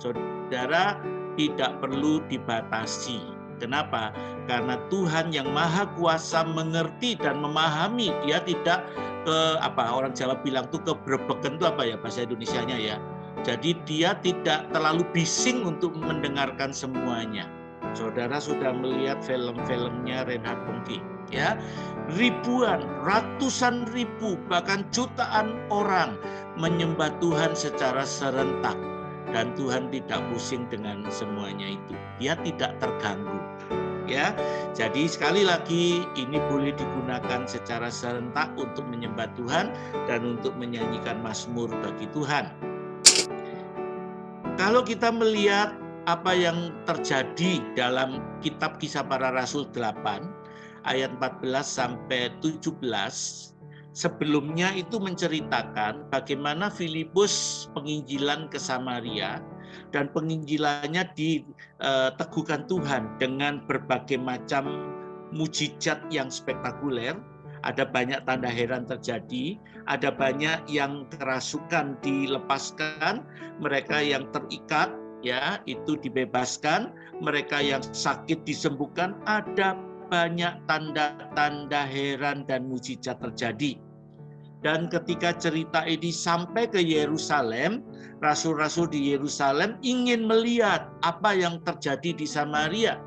Saudara, tidak perlu dibatasi. Kenapa? Karena Tuhan yang Maha Kuasa mengerti dan memahami. Dia tidak orang Jawa bilang tuh kebrebeken itu apa ya bahasa Indonesianya ya. Jadi dia tidak terlalu bising untuk mendengarkan semuanya. Saudara sudah melihat film-filmnya Reinhard Bonnke ya. Ribuan, ratusan ribu, bahkan jutaan orang menyembah Tuhan secara serentak. Dan Tuhan tidak pusing dengan semuanya itu. Dia tidak terganggu. Ya, jadi sekali lagi ini boleh digunakan secara serentak untuk menyembah Tuhan dan untuk menyanyikan mazmur bagi Tuhan. Kalau kita melihat apa yang terjadi dalam kitab Kisah Para Rasul 8 ayat 14 sampai 17, sebelumnya itu menceritakan bagaimana Filipus penginjilan ke Samaria dan penginjilannya diteguhkan Tuhan dengan berbagai macam mujizat yang spektakuler. Ada banyak tanda heran terjadi, ada banyak yang kerasukan dilepaskan, mereka yang terikat ya itu dibebaskan, mereka yang sakit disembuhkan, ada banyak tanda-tanda heran dan mujizat terjadi. Dan ketika cerita ini sampai ke Yerusalem, rasul-rasul di Yerusalem ingin melihat apa yang terjadi di Samaria.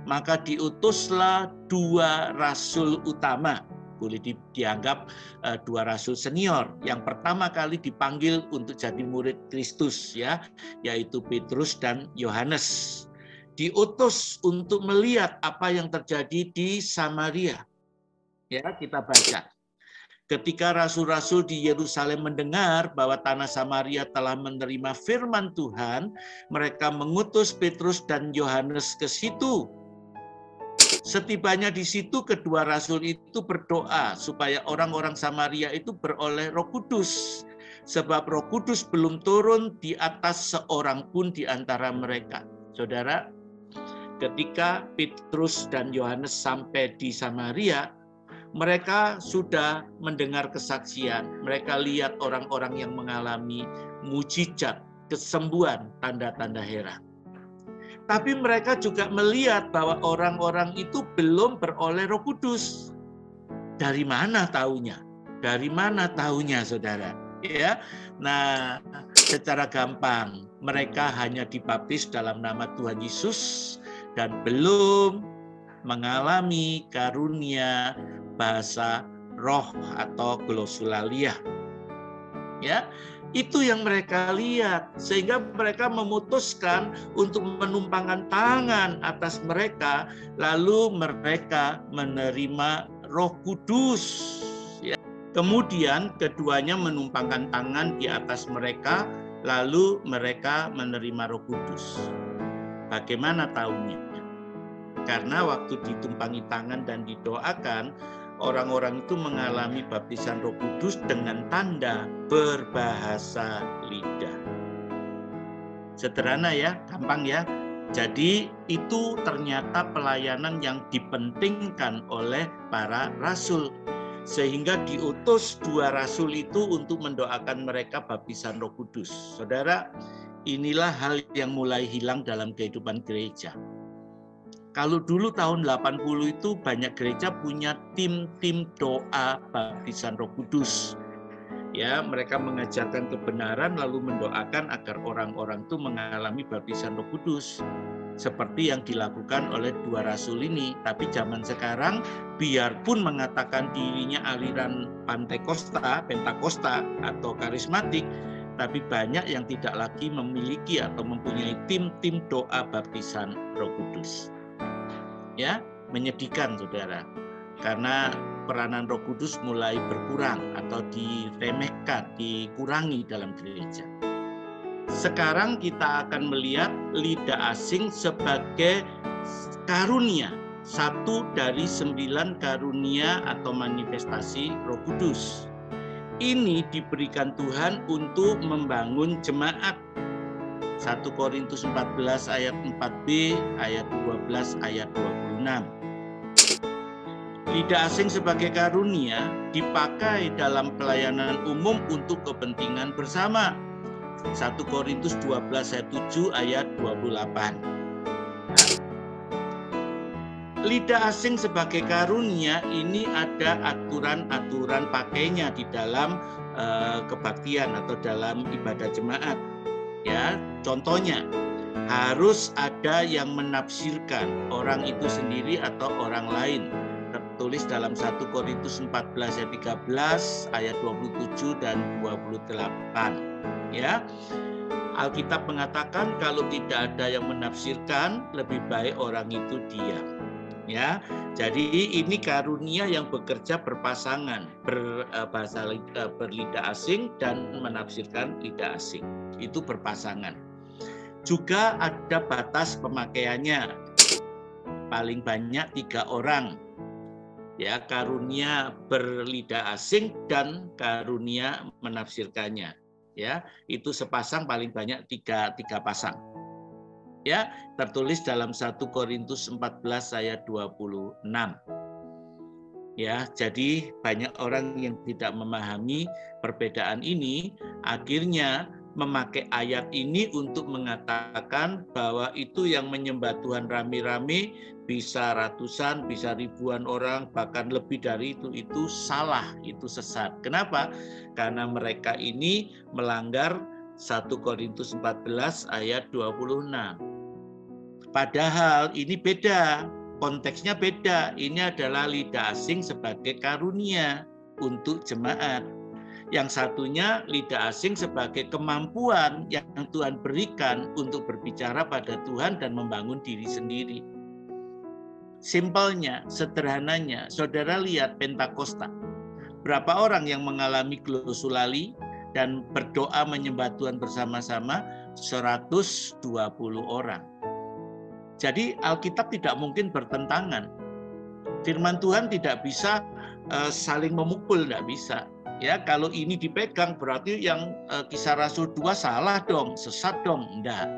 Maka diutuslah dua rasul utama, boleh dianggap dua rasul senior. Yang pertama kali dipanggil untuk jadi murid Kristus ya, yaitu Petrus dan Yohanes. Diutus untuk melihat apa yang terjadi di Samaria. Ya, kita baca. Ketika rasul-rasul di Yerusalem mendengar bahwa tanah Samaria telah menerima firman Tuhan, mereka mengutus Petrus dan Yohanes ke situ. Setibanya di situ, kedua rasul itu berdoa supaya orang-orang Samaria itu beroleh Roh Kudus. Sebab Roh Kudus belum turun di atas seorang pun di antara mereka. Saudara, ketika Petrus dan Yohanes sampai di Samaria, mereka sudah mendengar kesaksian. Mereka lihat orang-orang yang mengalami mujizat, kesembuhan, tanda-tanda heran. Tapi mereka juga melihat bahwa orang-orang itu belum beroleh Roh Kudus. Dari mana taunya? Dari mana taunya, saudara? Ya, nah, secara gampang mereka hanya dibaptis dalam nama Tuhan Yesus dan belum mengalami karunia bahasa roh atau glosulalia. Ya, itu yang mereka lihat, sehingga mereka memutuskan untuk menumpangkan tangan atas mereka, lalu mereka menerima Roh Kudus. Ya. Kemudian keduanya menumpangkan tangan di atas mereka, lalu mereka menerima Roh Kudus. Bagaimana tahunya? Karena waktu ditumpangi tangan dan didoakan, orang-orang itu mengalami baptisan Roh Kudus dengan tanda berbahasa lidah. Sederhana ya, gampang ya. Jadi itu ternyata pelayanan yang dipentingkan oleh para rasul. Sehingga diutus dua rasul itu untuk mendoakan mereka baptisan Roh Kudus. Saudara, inilah hal yang mulai hilang dalam kehidupan gereja. Kalau dulu tahun 80 itu banyak gereja punya tim-tim doa baptisan Roh Kudus. Ya, mereka mengajarkan kebenaran lalu mendoakan agar orang-orang itu mengalami baptisan Roh Kudus. Seperti yang dilakukan oleh dua rasul ini. Tapi zaman sekarang biarpun mengatakan dirinya aliran Pentakosta atau karismatik, tapi banyak yang tidak lagi memiliki atau mempunyai tim-tim doa baptisan Roh Kudus. Ya, menyedihkan saudara, karena peranan Roh Kudus mulai berkurang atau diremehkan, dikurangi dalam gereja. Sekarang kita akan melihat lidah asing sebagai karunia, satu dari 9 karunia atau manifestasi Roh Kudus. Ini diberikan Tuhan untuk membangun jemaat. 1 Korintus 14 ayat 4b, ayat 12, ayat 26. Lidah asing sebagai karunia dipakai dalam pelayanan umum untuk kepentingan bersama. 1 Korintus 12 ayat 7, ayat 28. Lidah asing sebagai karunia ini ada aturan-aturan pakainya di dalam kebaktian atau dalam ibadah jemaat. Ya, contohnya harus ada yang menafsirkan, orang itu sendiri atau orang lain. Tertulis dalam 1 Korintus 14 ayat 13, ayat 27 dan 28. Ya. Alkitab mengatakan kalau tidak ada yang menafsirkan, lebih baik orang itu diam. Ya, jadi ini karunia yang bekerja berpasangan, berlidah asing dan menafsirkan lidah asing. Itu berpasangan. Juga ada batas pemakaiannya. Paling banyak 3 orang. Ya, karunia berlidah asing dan karunia menafsirkannya. Ya, itu sepasang paling banyak 3 pasang. Ya, tertulis dalam 1 Korintus 14 ayat 26. Ya, jadi banyak orang yang tidak memahami perbedaan ini, akhirnya memakai ayat ini untuk mengatakan bahwa itu yang menyembah Tuhan rame-rame, bisa ratusan, bisa ribuan orang, bahkan lebih dari itu salah, itu sesat. Kenapa? Karena mereka ini melanggar 1 Korintus 14 ayat 26. Padahal ini beda, konteksnya beda. Ini adalah lidah asing sebagai karunia untuk jemaat. Yang satunya lidah asing sebagai kemampuan yang Tuhan berikan untuk berbicara pada Tuhan dan membangun diri sendiri. Simpelnya, sederhananya, saudara lihat Pentakosta. Berapa orang yang mengalami glosulali dan berdoa menyembah Tuhan bersama-sama? 120 orang. Jadi Alkitab tidak mungkin bertentangan. Firman Tuhan tidak bisa saling memukul, tidak bisa. Ya, kalau ini dipegang berarti yang Kisah Rasul 2 salah dong, sesat dong. Enggak.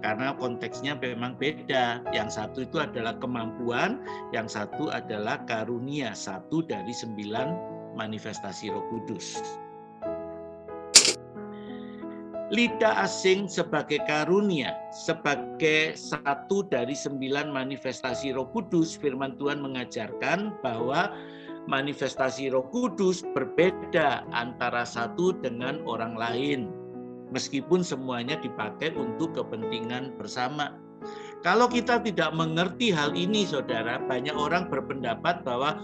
Karena konteksnya memang beda. Yang satu itu adalah kemampuan, yang satu adalah karunia, 1 dari 9 manifestasi Roh Kudus. Lidah asing sebagai karunia, sebagai 1 dari 9 manifestasi Roh Kudus, firman Tuhan mengajarkan bahwa manifestasi Roh Kudus berbeda antara satu dengan orang lain, meskipun semuanya dipakai untuk kepentingan bersama. Kalau kita tidak mengerti hal ini, saudara, banyak orang berpendapat bahwa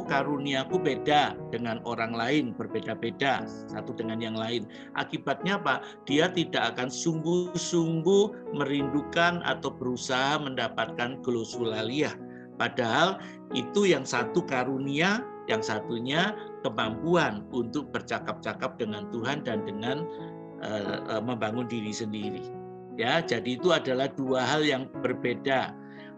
karuniaku beda dengan orang lain, berbeda-beda satu dengan yang lain. Akibatnya apa? Dia tidak akan sungguh-sungguh merindukan atau berusaha mendapatkan glossolalia. Padahal itu yang satu karunia, yang satunya kemampuan untuk bercakap-cakap dengan Tuhan dan dengan membangun diri sendiri. Ya, jadi itu adalah 2 hal yang berbeda.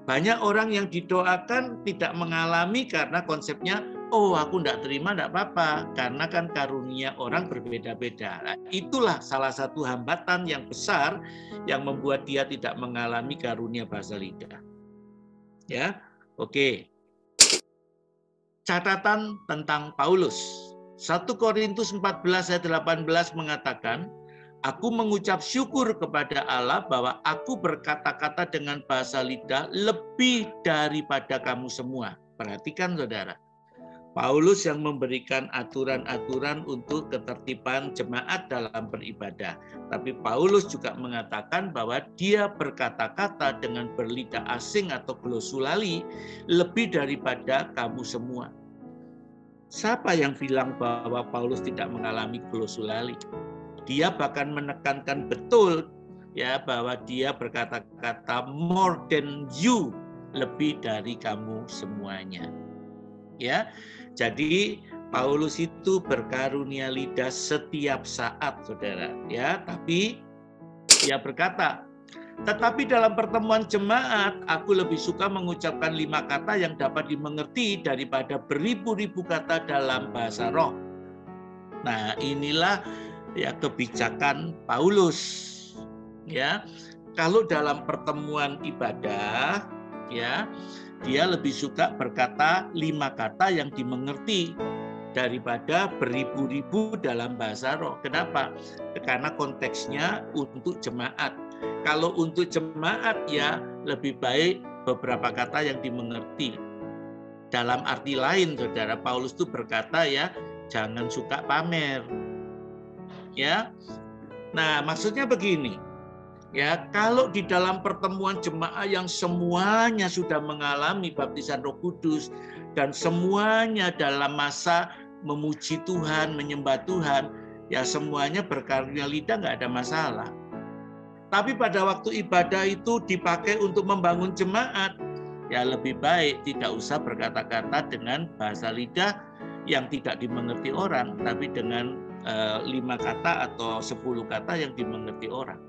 Banyak orang yang didoakan tidak mengalami karena konsepnya, aku enggak terima, enggak apa-apa. Karena kan karunia orang berbeda-beda. Nah, itulah salah satu hambatan yang besar yang membuat dia tidak mengalami karunia bahasa lidah. Ya, oke. Catatan tentang Paulus. 1 Korintus 14 ayat 18 mengatakan, aku mengucap syukur kepada Allah bahwa aku berkata-kata dengan bahasa lidah lebih daripada kamu semua. Perhatikan saudara, Paulus yang memberikan aturan-aturan untuk ketertiban jemaat dalam beribadah. Tapi Paulus juga mengatakan bahwa dia berkata-kata dengan berlidah asing atau glosulali lebih daripada kamu semua. Siapa yang bilang bahwa Paulus tidak mengalami glosulali? Dia bahkan menekankan betul ya bahwa dia berkata-kata more than you, lebih dari kamu semuanya. Ya. Jadi Paulus itu berkarunia lidah setiap saat, saudara, ya. Tapi dia berkata, tetapi dalam pertemuan jemaat aku lebih suka mengucapkan 5 kata yang dapat dimengerti daripada beribu-ribu kata dalam bahasa roh. Nah, inilah ya kebijakan Paulus. Ya, kalau dalam pertemuan ibadah, ya, dia lebih suka berkata 5 kata yang dimengerti daripada beribu-ribu dalam bahasa roh. Kenapa? Karena konteksnya untuk jemaat. Kalau untuk jemaat ya lebih baik beberapa kata yang dimengerti. Dalam arti lain, saudara, Paulus itu berkata ya, jangan suka pamer. Ya, nah maksudnya begini, ya kalau di dalam pertemuan jemaah yang semuanya sudah mengalami baptisan Roh Kudus dan semuanya dalam masa memuji Tuhan, menyembah Tuhan, ya semuanya berkarunia lidah, nggak ada masalah. Tapi pada waktu ibadah itu dipakai untuk membangun jemaat, ya lebih baik tidak usah berkata-kata dengan bahasa lidah yang tidak dimengerti orang, tapi dengan 5 kata atau 10 kata yang dimengerti orang.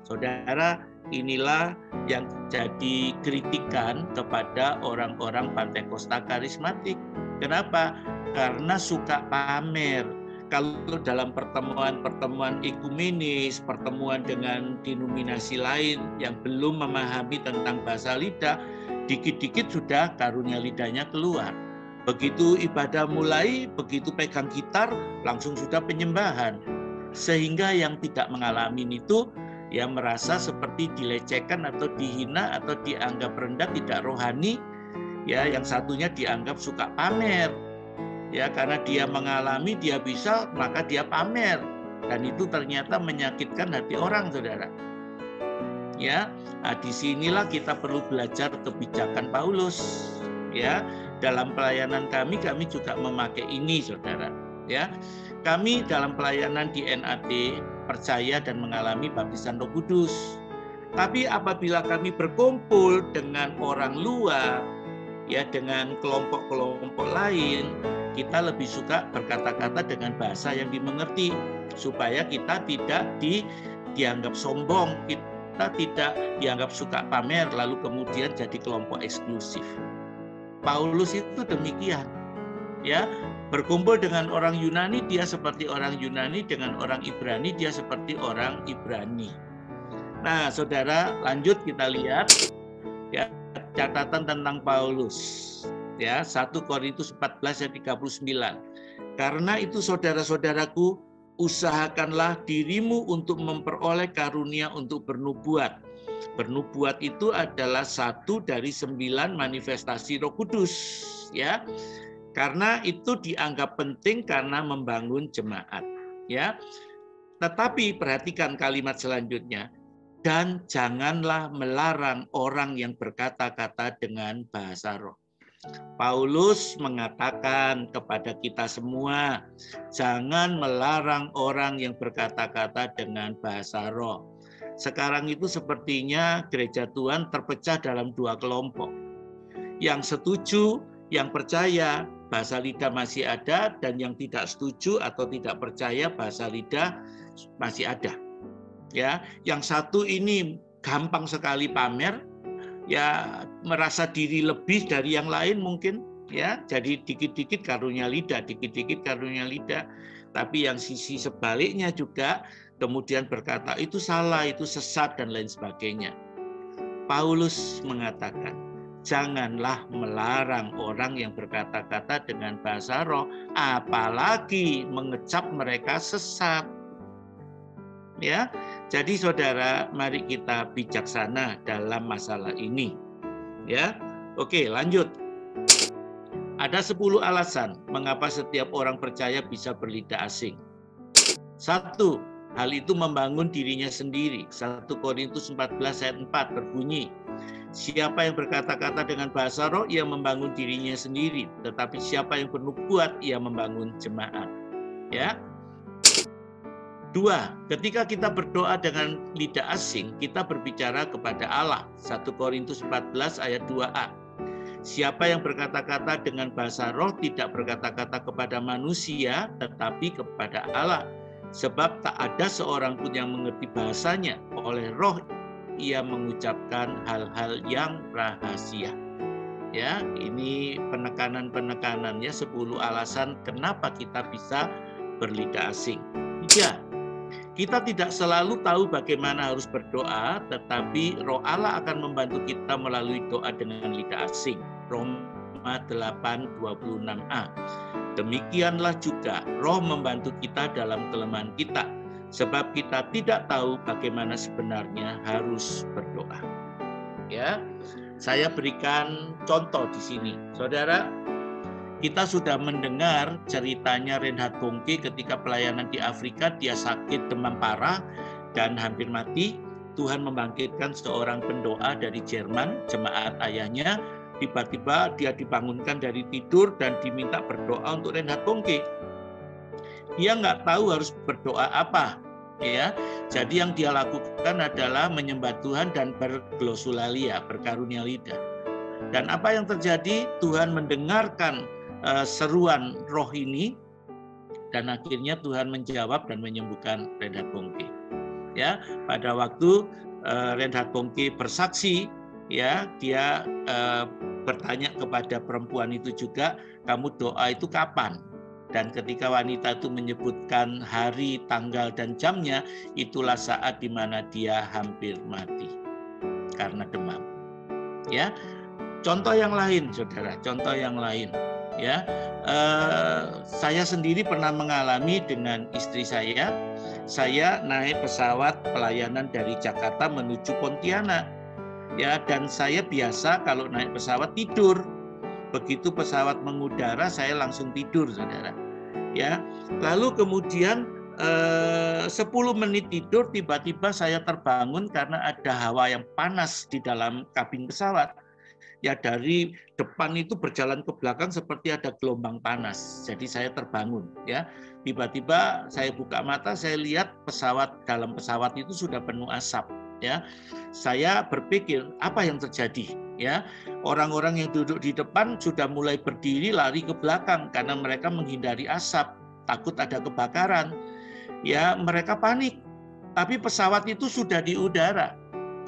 Saudara, inilah yang jadi kritikan kepada orang-orang Pantekosta karismatik. Kenapa? Karena suka pamer. Kalau dalam pertemuan-pertemuan ekumenis, pertemuan dengan denominasi lain yang belum memahami tentang bahasa lidah, dikit-dikit sudah karunia lidahnya keluar. Begitu ibadah mulai, begitu pegang gitar, langsung sudah penyembahan. Sehingga yang tidak mengalami itu, ya merasa seperti dilecehkan atau dihina atau dianggap rendah, tidak rohani. Ya, yang satunya dianggap suka pamer. Ya, karena dia mengalami, dia bisa, maka dia pamer. Dan itu ternyata menyakitkan hati orang, saudara. Ya, nah, disinilah kita perlu belajar kebijakan Paulus. Ya, dalam pelayanan kami juga memakai ini, saudara. Ya, kami dalam pelayanan di NAT percaya dan mengalami baptisan Roh Kudus. Tapi apabila kami berkumpul dengan orang luar, ya dengan kelompok-kelompok lain, kita lebih suka berkata-kata dengan bahasa yang dimengerti, supaya kita tidak dianggap sombong, kita tidak dianggap suka pamer, lalu kemudian jadi kelompok eksklusif. Paulus itu demikian, ya, berkumpul dengan orang Yunani dia seperti orang Yunani, dengan orang Ibrani dia seperti orang Ibrani. Nah, saudara, lanjut kita lihat ya catatan tentang Paulus. Ya, 1 Korintus 14 ayat 39. Karena itu saudara-saudaraku, usahakanlah dirimu untuk memperoleh karunia untuk bernubuat. Bernubuat itu adalah satu dari 9 manifestasi Roh Kudus, ya. Karena itu dianggap penting karena membangun jemaat, ya. Tetapi perhatikan kalimat selanjutnya, dan janganlah melarang orang yang berkata-kata dengan bahasa roh. Paulus mengatakan kepada kita semua, jangan melarang orang yang berkata-kata dengan bahasa roh. Sekarang itu sepertinya gereja Tuhan terpecah dalam 2 kelompok. Yang setuju, yang percaya bahasa lidah masih ada, dan yang tidak setuju atau tidak percaya bahasa lidah masih ada. Ya, yang satu ini gampang sekali pamer, ya, merasa diri lebih dari yang lain mungkin, ya. Jadi dikit-dikit karunia lidah, dikit-dikit karunia lidah. Tapi yang sisi sebaliknya juga kemudian berkata itu salah, itu sesat dan lain sebagainya. Paulus mengatakan, janganlah melarang orang yang berkata-kata dengan bahasa roh, apalagi mengecap mereka sesat. Ya, jadi saudara, mari kita bijaksana dalam masalah ini. Ya, oke, lanjut. Ada 10 alasan mengapa setiap orang percaya bisa berlidah asing. 1, hal itu membangun dirinya sendiri. 1 Korintus 14 ayat 4 berbunyi, siapa yang berkata-kata dengan bahasa roh, ia membangun dirinya sendiri. Tetapi siapa yang bernubuat, ia membangun jemaat. Ya. 2, ketika kita berdoa dengan lidah asing, kita berbicara kepada Allah. 1 Korintus 14 ayat 2a. Siapa yang berkata-kata dengan bahasa roh tidak berkata-kata kepada manusia, tetapi kepada Allah. Sebab tak ada seorang pun yang mengerti bahasanya. Oleh roh ia mengucapkan hal-hal yang rahasia. Ya, ini penekanan-penekanannya 10 alasan kenapa kita bisa berlidah asing. 3, kita tidak selalu tahu bagaimana harus berdoa, tetapi Roh Allah akan membantu kita melalui doa dengan lidah asing. Roma 8:26a. Demikianlah juga Roh membantu kita dalam kelemahan kita, sebab kita tidak tahu bagaimana sebenarnya harus berdoa. Ya, saya berikan contoh di sini, saudara. Kita sudah mendengar ceritanya Reinhard Bonnke ketika pelayanan di Afrika, dia sakit demam parah dan hampir mati. Tuhan membangkitkan seorang pendoa dari Jerman, jemaat ayahnya. Tiba-tiba dia dibangunkan dari tidur dan diminta berdoa untuk Reinhard Bonnke. Dia nggak tahu harus berdoa apa, ya. Jadi yang dia lakukan adalah menyembah Tuhan dan berglosulalia, berkarunia lidah. Dan apa yang terjadi? Tuhan mendengarkan seruan roh ini, dan akhirnya Tuhan menjawab dan menyembuhkan Reinhard Bonnke. Ya, pada waktu Reinhard Bonnke bersaksi, ya, dia bertanya kepada perempuan itu juga, kamu doa itu kapan? Dan ketika wanita itu menyebutkan hari, tanggal, dan jamnya, itulah saat di mana dia hampir mati karena demam. Ya, contoh yang lain, saudara, contoh yang lain. Ya, saya sendiri pernah mengalami dengan istri saya. Saya naik pesawat pelayanan dari Jakarta menuju Pontianak. Ya, dan saya biasa kalau naik pesawat tidur. Begitu pesawat mengudara, saya langsung tidur, saudara. Ya, lalu kemudian 10 menit tidur, tiba-tiba saya terbangun karena ada hawa yang panas di dalam kabin pesawat. Ya, dari depan itu berjalan ke belakang seperti ada gelombang panas. Jadi saya terbangun, ya. Tiba-tiba saya buka mata, saya lihat dalam pesawat itu sudah penuh asap, ya. Saya berpikir apa yang terjadi, Ya, orang-orang yang duduk di depan sudah mulai berdiri lari ke belakang karena mereka menghindari asap, takut ada kebakaran. Ya, mereka panik. Tapi pesawat itu sudah di udara.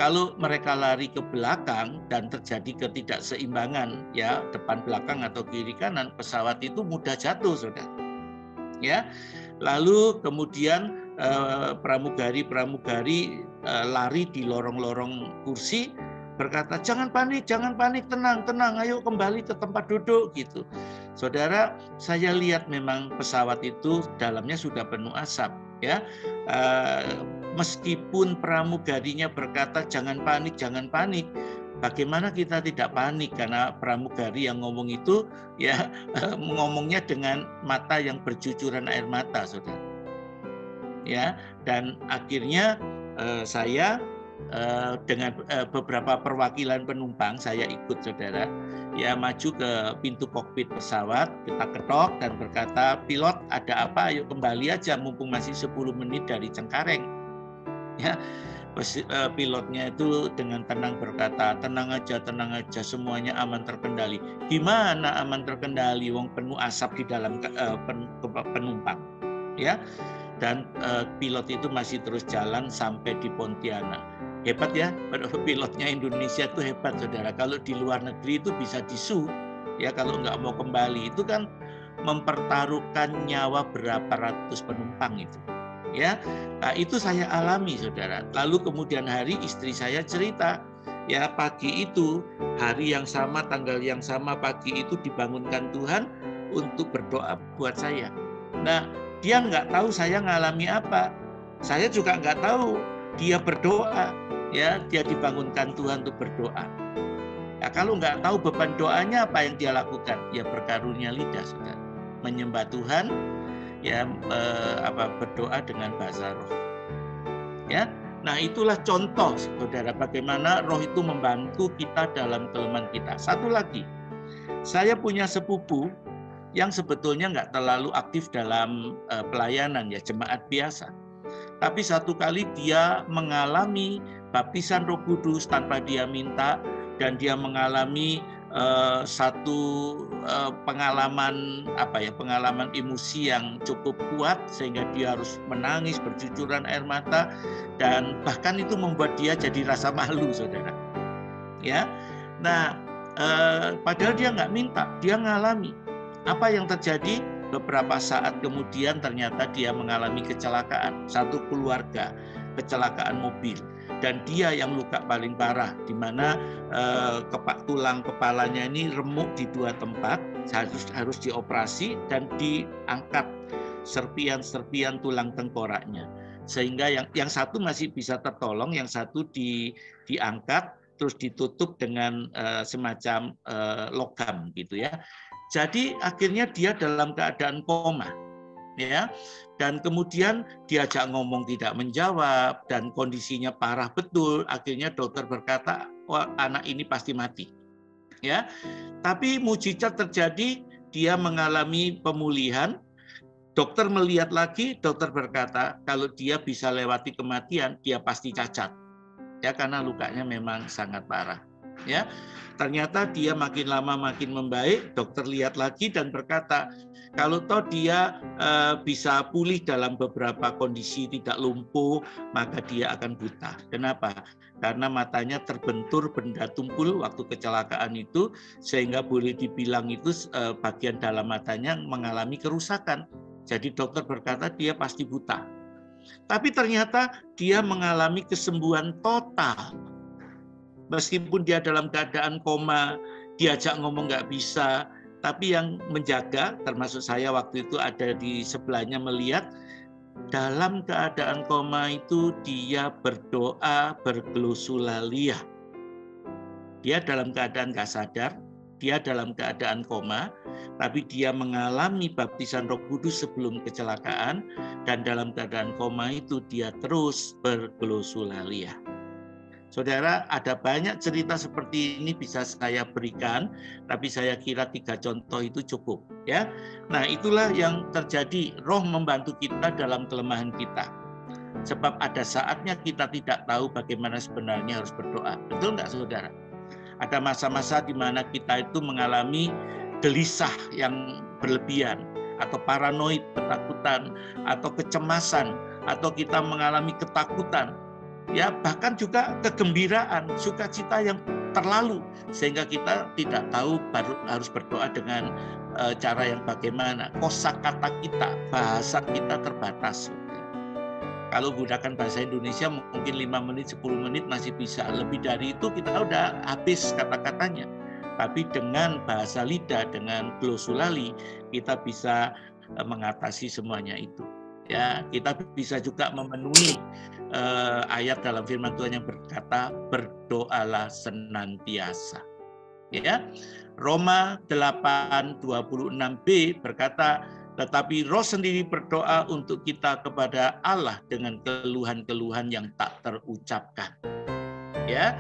Kalau mereka lari ke belakang dan terjadi ketidakseimbangan, ya depan belakang atau kiri kanan, pesawat itu mudah jatuh, saudara. Ya, lalu kemudian pramugari lari di lorong-lorong kursi, berkata, jangan panik, tenang, ayo kembali ke tempat duduk gitu. Saudara, saya lihat memang pesawat itu dalamnya sudah penuh asap, ya. Meskipun pramugarinya berkata jangan panik, bagaimana kita tidak panik karena pramugari yang ngomong itu ya ngomongnya dengan mata yang bercucuran air mata, saudara. Ya, dan akhirnya saya dengan beberapa perwakilan penumpang, saya ikut, saudara, ya maju ke pintu kokpit pesawat, kita ketok dan berkata, pilot ada apa, ayo kembali aja mumpung masih 10 menit dari Cengkareng. Ya, pilotnya itu dengan tenang berkata, tenang aja, semuanya aman terkendali. Gimana aman terkendali, wong penuh asap di dalam penumpang, ya. Dan pilot itu masih terus jalan sampai di Pontianak. Hebat ya, pilotnya Indonesia itu hebat, saudara. Kalau di luar negeri itu bisa disu, ya kalau nggak mau kembali. Itu kan mempertaruhkan nyawa berapa ratus penumpang itu. Ya, nah, itu saya alami, saudara. Lalu kemudian hari istri saya cerita, ya pagi itu, hari yang sama, tanggal yang sama, pagi itu dibangunkan Tuhan untuk berdoa buat saya. Nah, dia nggak tahu saya ngalami apa. Saya juga nggak tahu dia berdoa. Ya, dia dibangunkan Tuhan untuk berdoa. Ya, kalau nggak tahu beban doanya apa yang dia lakukan? Ya berkarunia lidah, saudara. Menyembah Tuhan, ya berdoa dengan bahasa roh. Ya, nah itulah contoh, saudara, bagaimana roh itu membantu kita dalam kelemahan kita. Satu lagi, saya punya sepupu yang sebetulnya nggak terlalu aktif dalam pelayanan, ya jemaat biasa. Tapi satu kali dia mengalami baptisan Roh Kudus tanpa dia minta, dan dia mengalami satu pengalaman pengalaman emosi yang cukup kuat sehingga dia harus menangis bercucuran air mata, dan bahkan itu membuat dia jadi rasa malu, saudara. Ya, nah padahal dia nggak minta, dia ngalami. Apa yang terjadi? Beberapa saat kemudian ternyata dia mengalami kecelakaan. Satu keluarga kecelakaan mobil, dan dia yang luka paling parah, di mana tulang kepalanya ini remuk di 2 tempat, harus dioperasi dan diangkat serpian tulang tengkoraknya, sehingga yang satu masih bisa tertolong, yang satu diangkat terus ditutup dengan semacam logam gitu ya. Jadi akhirnya dia dalam keadaan koma, ya, dan kemudian diajak ngomong tidak menjawab dan kondisinya parah betul. Akhirnya dokter berkata, wah anak ini pasti mati, ya. Tapi mujizat terjadi, dia mengalami pemulihan. Dokter melihat lagi, dokter berkata kalau dia bisa lewati kematian, dia pasti cacat, ya karena lukanya memang sangat parah, ya. Ternyata dia makin lama makin membaik. Dokter lihat lagi dan berkata, kalau toh dia bisa pulih dalam beberapa kondisi, tidak lumpuh, maka dia akan buta. Kenapa? Karena matanya terbentur benda tumpul waktu kecelakaan itu, sehingga boleh dibilang itu bagian dalam matanya mengalami kerusakan. Jadi dokter berkata dia pasti buta. Tapi ternyata dia mengalami kesembuhan total. Meskipun dia dalam keadaan koma, diajak ngomong nggak bisa, tapi yang menjaga, termasuk saya waktu itu ada di sebelahnya melihat, dalam keadaan koma itu dia berdoa berglosulalia. Dia dalam keadaan nggak sadar, dia dalam keadaan koma, tapi dia mengalami baptisan Roh Kudus sebelum kecelakaan, dan dalam keadaan koma itu dia terus berglosulalia. Saudara, ada banyak cerita seperti ini bisa saya berikan, tapi saya kira 3 contoh itu cukup, ya. Nah, itulah yang terjadi. Roh membantu kita dalam kelemahan kita. Sebab ada saatnya kita tidak tahu bagaimana sebenarnya harus berdoa. Betul nggak, saudara? Ada masa-masa di mana kita itu mengalami gelisah yang berlebihan, atau paranoid, ketakutan, atau kecemasan, atau kita mengalami ketakutan, ya bahkan juga kegembiraan, sukacita yang terlalu, sehingga kita tidak tahu harus berdoa dengan cara yang bagaimana. Kosakata kita, bahasa kita terbatas. Kalau gunakan bahasa Indonesia mungkin 5 menit, 10 menit masih bisa. Lebih dari itu kita udah habis kata-katanya. Tapi dengan bahasa lidah, dengan glosulali, kita bisa mengatasi semuanya itu. Ya, kita bisa juga memenuhi ayat dalam firman Tuhan yang berkata, berdoalah senantiasa. Ya, Roma 8:26b berkata, tetapi Roh sendiri berdoa untuk kita kepada Allah dengan keluhan-keluhan yang tak terucapkan. Ya,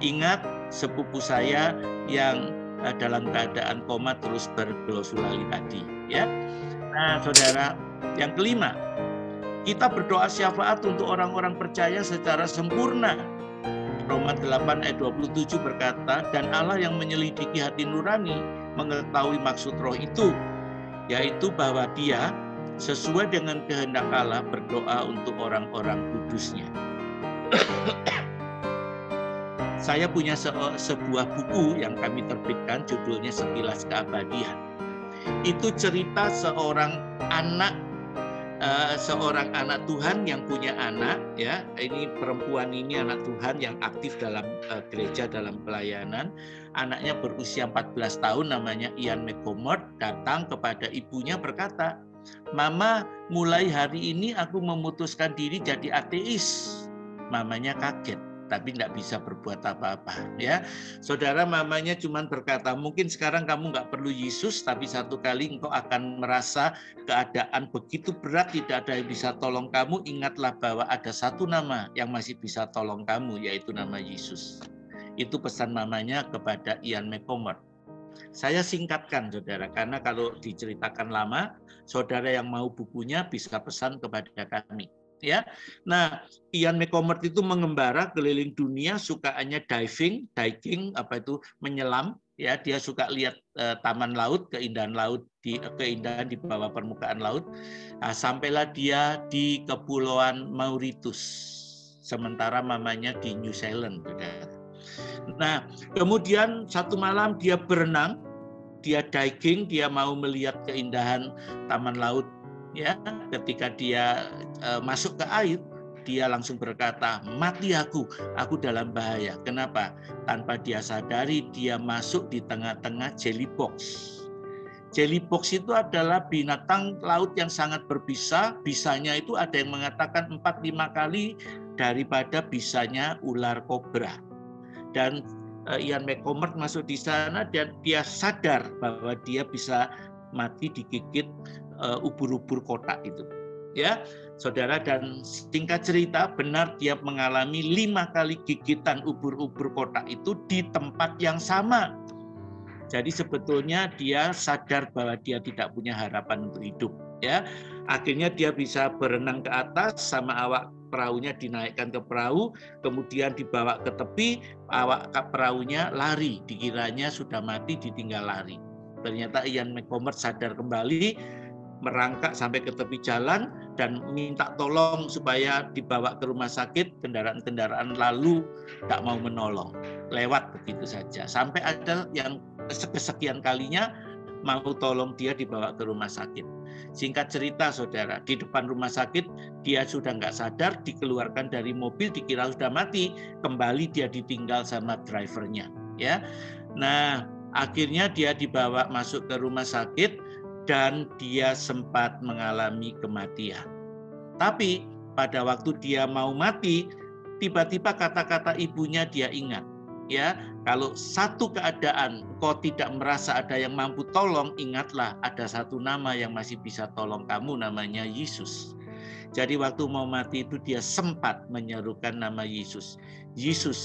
ingat sepupu saya yang dalam keadaan koma terus berglosulali tadi. Ya, nah saudara, yang kelima, kita berdoa syafaat untuk orang-orang percaya secara sempurna. Roma 8:27 berkata, dan Allah yang menyelidiki hati nurani mengetahui maksud roh itu, yaitu bahwa dia sesuai dengan kehendak Allah berdoa untuk orang-orang kudusnya. Saya punya sebuah buku yang kami terbitkan, judulnya Sekilas Keabadian. Itu cerita seorang anak Tuhan yang punya anak, ya. Ini perempuan ini anak Tuhan yang aktif dalam gereja, dalam pelayanan. Anaknya berusia 14 tahun, namanya Ian McCormack, datang kepada ibunya berkata, Mama, mulai hari ini aku memutuskan diri jadi ateis. Mamanya kaget, tapi tidak bisa berbuat apa-apa. Ya, saudara, mamanya cuma berkata, mungkin sekarang kamu nggak perlu Yesus, tapi satu kali engkau akan merasa keadaan begitu berat, tidak ada yang bisa tolong kamu. Ingatlah bahwa ada satu nama yang masih bisa tolong kamu, yaitu nama Yesus. Itu pesan mamanya kepada Ian McCormack. Saya singkatkan, saudara, karena kalau diceritakan lama, saudara yang mau bukunya bisa pesan kepada kami. Ya, nah Ian McCormack itu mengembara keliling dunia, sukaannya diving, menyelam. Ya, dia suka lihat taman laut, keindahan di bawah permukaan laut. Nah, sampailah dia di Kepulauan Mauritius, sementara mamanya di New Zealand, saudara. Nah, kemudian satu malam dia berenang, dia diving, dia mau melihat keindahan taman laut. Ya, ketika dia masuk ke air, dia langsung berkata, mati aku dalam bahaya. Kenapa? Tanpa dia sadari, dia masuk di tengah-tengah jellybox. Jellybox itu adalah binatang laut yang sangat berbisa. Bisanya itu ada yang mengatakan 4-5 kali daripada bisanya ular kobra. Dan Ian McCormack masuk di sana dan dia sadar bahwa dia bisa mati digigit ubur-ubur kotak itu. Ya, saudara, dan singkat cerita, benar dia mengalami 5 kali gigitan ubur-ubur kotak itu di tempat yang sama. Jadi sebetulnya dia sadar bahwa dia tidak punya harapan untuk hidup. Ya, akhirnya dia bisa berenang ke atas, sama awak perahunya dinaikkan ke perahu, kemudian dibawa ke tepi, awak perahunya lari, dikiranya sudah mati, ditinggal lari. Ternyata Ian McCormack sadar kembali, merangkak sampai ke tepi jalan dan minta tolong supaya dibawa ke rumah sakit. Kendaraan-kendaraan lalu tak mau menolong, lewat begitu saja. Sampai ada yang kesekian kalinya mau tolong dia dibawa ke rumah sakit. Singkat cerita, saudara, di depan rumah sakit dia sudah nggak sadar, dikeluarkan dari mobil, dikira sudah mati, kembali dia ditinggal sama drivernya. Ya, nah akhirnya dia dibawa masuk ke rumah sakit dan dia sempat mengalami kematian. Tapi pada waktu dia mau mati, tiba-tiba kata-kata ibunya dia ingat. Ya, kalau satu keadaan kau tidak merasa ada yang mampu tolong, ingatlah ada satu nama yang masih bisa tolong kamu, namanya Yesus. Jadi waktu mau mati itu dia sempat menyerukan nama Yesus. Yesus,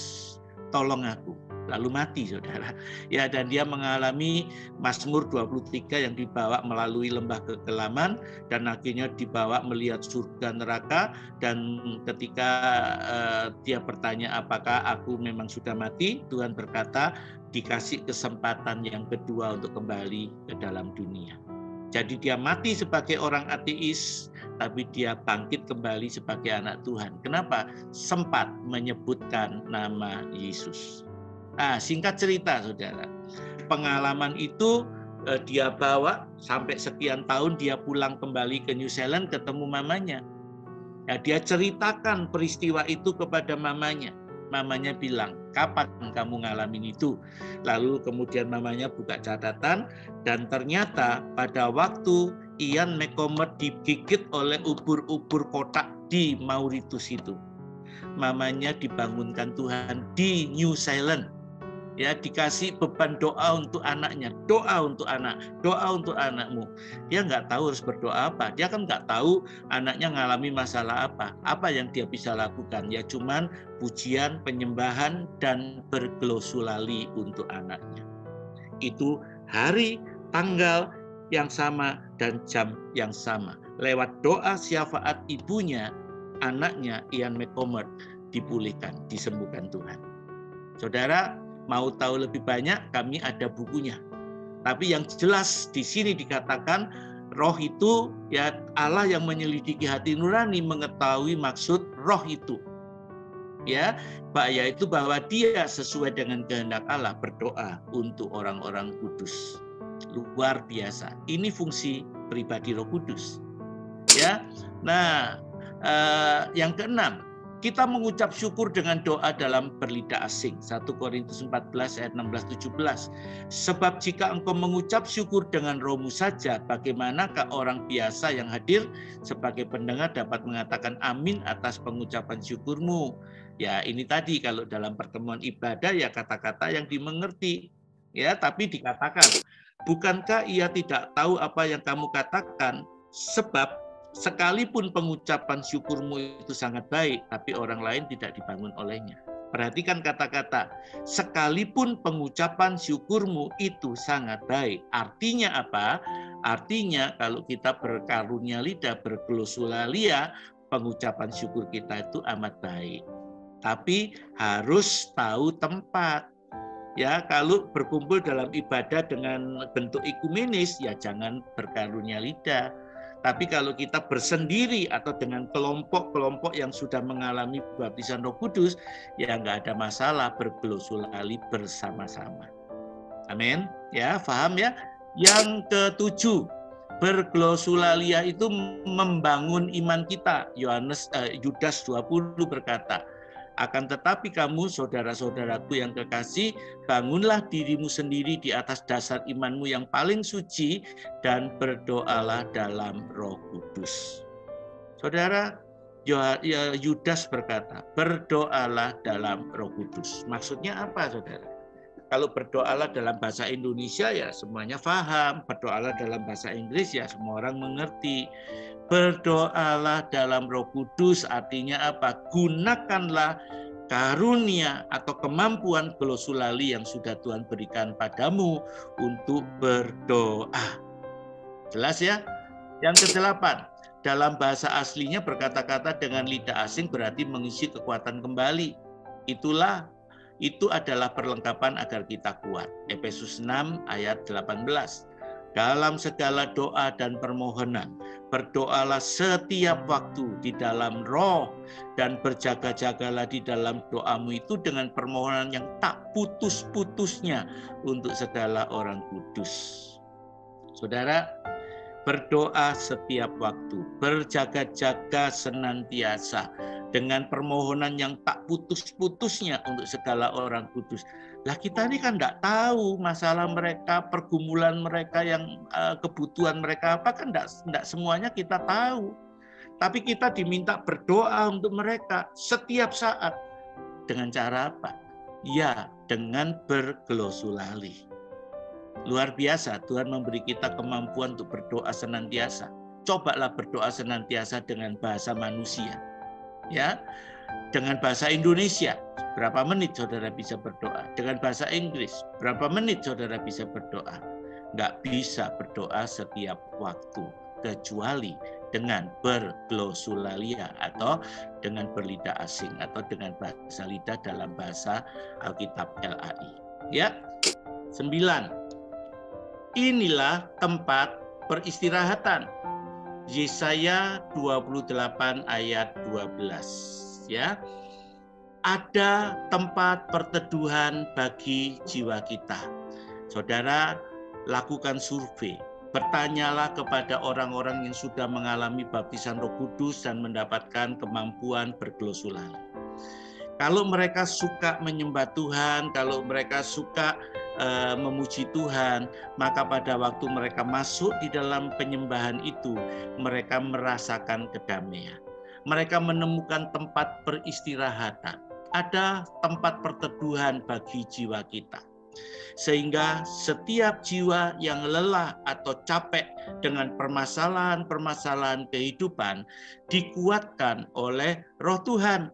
tolong aku. lalu mati, saudara. Ya, dan dia mengalami Mazmur 23 yang dibawa melalui lembah kekelaman dan akhirnya dibawa melihat surga neraka, dan ketika dia bertanya apakah aku memang sudah mati, Tuhan berkata dikasih kesempatan yang kedua untuk kembali ke dalam dunia. Jadi dia mati sebagai orang ateis, tapi dia bangkit kembali sebagai anak Tuhan. Kenapa? Sempat menyebutkan nama Yesus. Nah, singkat cerita, saudara, pengalaman itu dia bawa sampai sekian tahun, dia pulang kembali ke New Zealand ketemu mamanya. Ya, dia ceritakan peristiwa itu kepada mamanya. Mamanya bilang, kapan kamu ngalamin itu? Lalu kemudian mamanya buka catatan, dan ternyata pada waktu Ian McCormack digigit oleh ubur-ubur kotak di Mauritius itu, mamanya dibangunkan Tuhan di New Zealand. Ya, dikasih beban doa untuk anaknya, doa untuk anakmu. Dia nggak tahu harus berdoa apa, dia kan nggak tahu anaknya ngalami masalah apa yang dia bisa lakukan. Ya cuman pujian, penyembahan, dan bergelosulali untuk anaknya. Itu hari, tanggal yang sama, dan jam yang sama. Lewat doa syafaat ibunya, anaknya Ian McCormack dipulihkan, disembuhkan Tuhan. Saudara, mau tahu lebih banyak, kami ada bukunya. Tapi yang jelas di sini dikatakan roh itu, ya Allah yang menyelidiki hati nurani mengetahui maksud roh itu. Ya, yaitu bahwa dia sesuai dengan kehendak Allah berdoa untuk orang-orang kudus. Luar biasa. Ini fungsi pribadi Roh Kudus. Ya. Nah, yang keenam, kita mengucap syukur dengan doa dalam berlidah asing. 1 Korintus 14 ayat 16-17. Sebab jika engkau mengucap syukur dengan rohmu saja, bagaimanakah orang biasa yang hadir sebagai pendengar dapat mengatakan amin atas pengucapan syukurmu? Ya, ini tadi kalau dalam pertemuan ibadah ya kata-kata yang dimengerti. Ya, tapi dikatakan, bukankah ia tidak tahu apa yang kamu katakan? Sebab sekalipun pengucapan syukurmu itu sangat baik, tapi orang lain tidak dibangun olehnya. Perhatikan kata-kata, sekalipun pengucapan syukurmu itu sangat baik. Artinya apa? Artinya kalau kita berkarunia lidah, berglosolalia, pengucapan syukur kita itu amat baik. Tapi harus tahu tempat. Ya, kalau berkumpul dalam ibadah dengan bentuk ekumenis, ya jangan berkarunia lidah. Tapi kalau kita bersendiri atau dengan kelompok-kelompok yang sudah mengalami baptisan Roh Kudus, ya nggak ada masalah bergelosulali bersama-sama. Amin. Ya, paham ya? Yang ketujuh, berglosulalia itu membangun iman kita. Yudas 20 berkata, akan tetapi kamu, saudara-saudaraku yang kekasih, bangunlah dirimu sendiri di atas dasar imanmu yang paling suci dan berdoalah dalam Roh Kudus. Saudara, Yudas berkata, berdoalah dalam Roh Kudus. Maksudnya apa, saudara? Kalau berdoalah dalam bahasa Indonesia ya semuanya paham, berdoalah dalam bahasa Inggris ya semua orang mengerti. Berdoalah dalam Roh Kudus artinya apa? Gunakanlah karunia atau kemampuan glosulali yang sudah Tuhan berikan padamu untuk berdoa. Jelas ya? Yang ke-8, dalam bahasa aslinya berkata-kata dengan lidah asing berarti mengisi kekuatan kembali. Itu adalah perlengkapan agar kita kuat. Efesus 6 ayat 18. Dalam segala doa dan permohonan, berdoalah setiap waktu di dalam roh dan berjaga-jagalah di dalam doamu itu dengan permohonan yang tak putus-putusnya untuk segala orang kudus. Saudara, berdoa setiap waktu, berjaga-jaga senantiasa dengan permohonan yang tak putus-putusnya untuk segala orang kudus. Lah kita ini kan enggak tahu masalah mereka, pergumulan mereka, yang kebutuhan mereka apa, kan enggak semuanya kita tahu. Tapi kita diminta berdoa untuk mereka setiap saat. Dengan cara apa? Ya, dengan bergelosulali. Luar biasa, Tuhan memberi kita kemampuan untuk berdoa senantiasa. Cobalah berdoa senantiasa dengan bahasa manusia. Ya, Dengan bahasa Indonesia, berapa menit saudara bisa berdoa? Dengan bahasa Inggris, berapa menit saudara bisa berdoa? Nggak bisa berdoa setiap waktu, kecuali dengan berglosulalia atau dengan berlidah asing atau dengan bahasa lidah dalam bahasa Alkitab LAI. Ya, 9. Inilah tempat peristirahatan. Yesaya 28 ayat 12. Ya, ada tempat perteduhan bagi jiwa kita. Saudara, lakukan survei. Bertanyalah kepada orang-orang yang sudah mengalami baptisan Roh Kudus dan mendapatkan kemampuan berglosulalia. Kalau mereka suka menyembah Tuhan, kalau mereka suka memuji Tuhan, maka pada waktu mereka masuk di dalam penyembahan itu, mereka merasakan kedamaian. Mereka menemukan tempat peristirahatan. Ada tempat perteduhan bagi jiwa kita. Sehingga setiap jiwa yang lelah atau capek dengan permasalahan-permasalahan kehidupan dikuatkan oleh Roh Tuhan.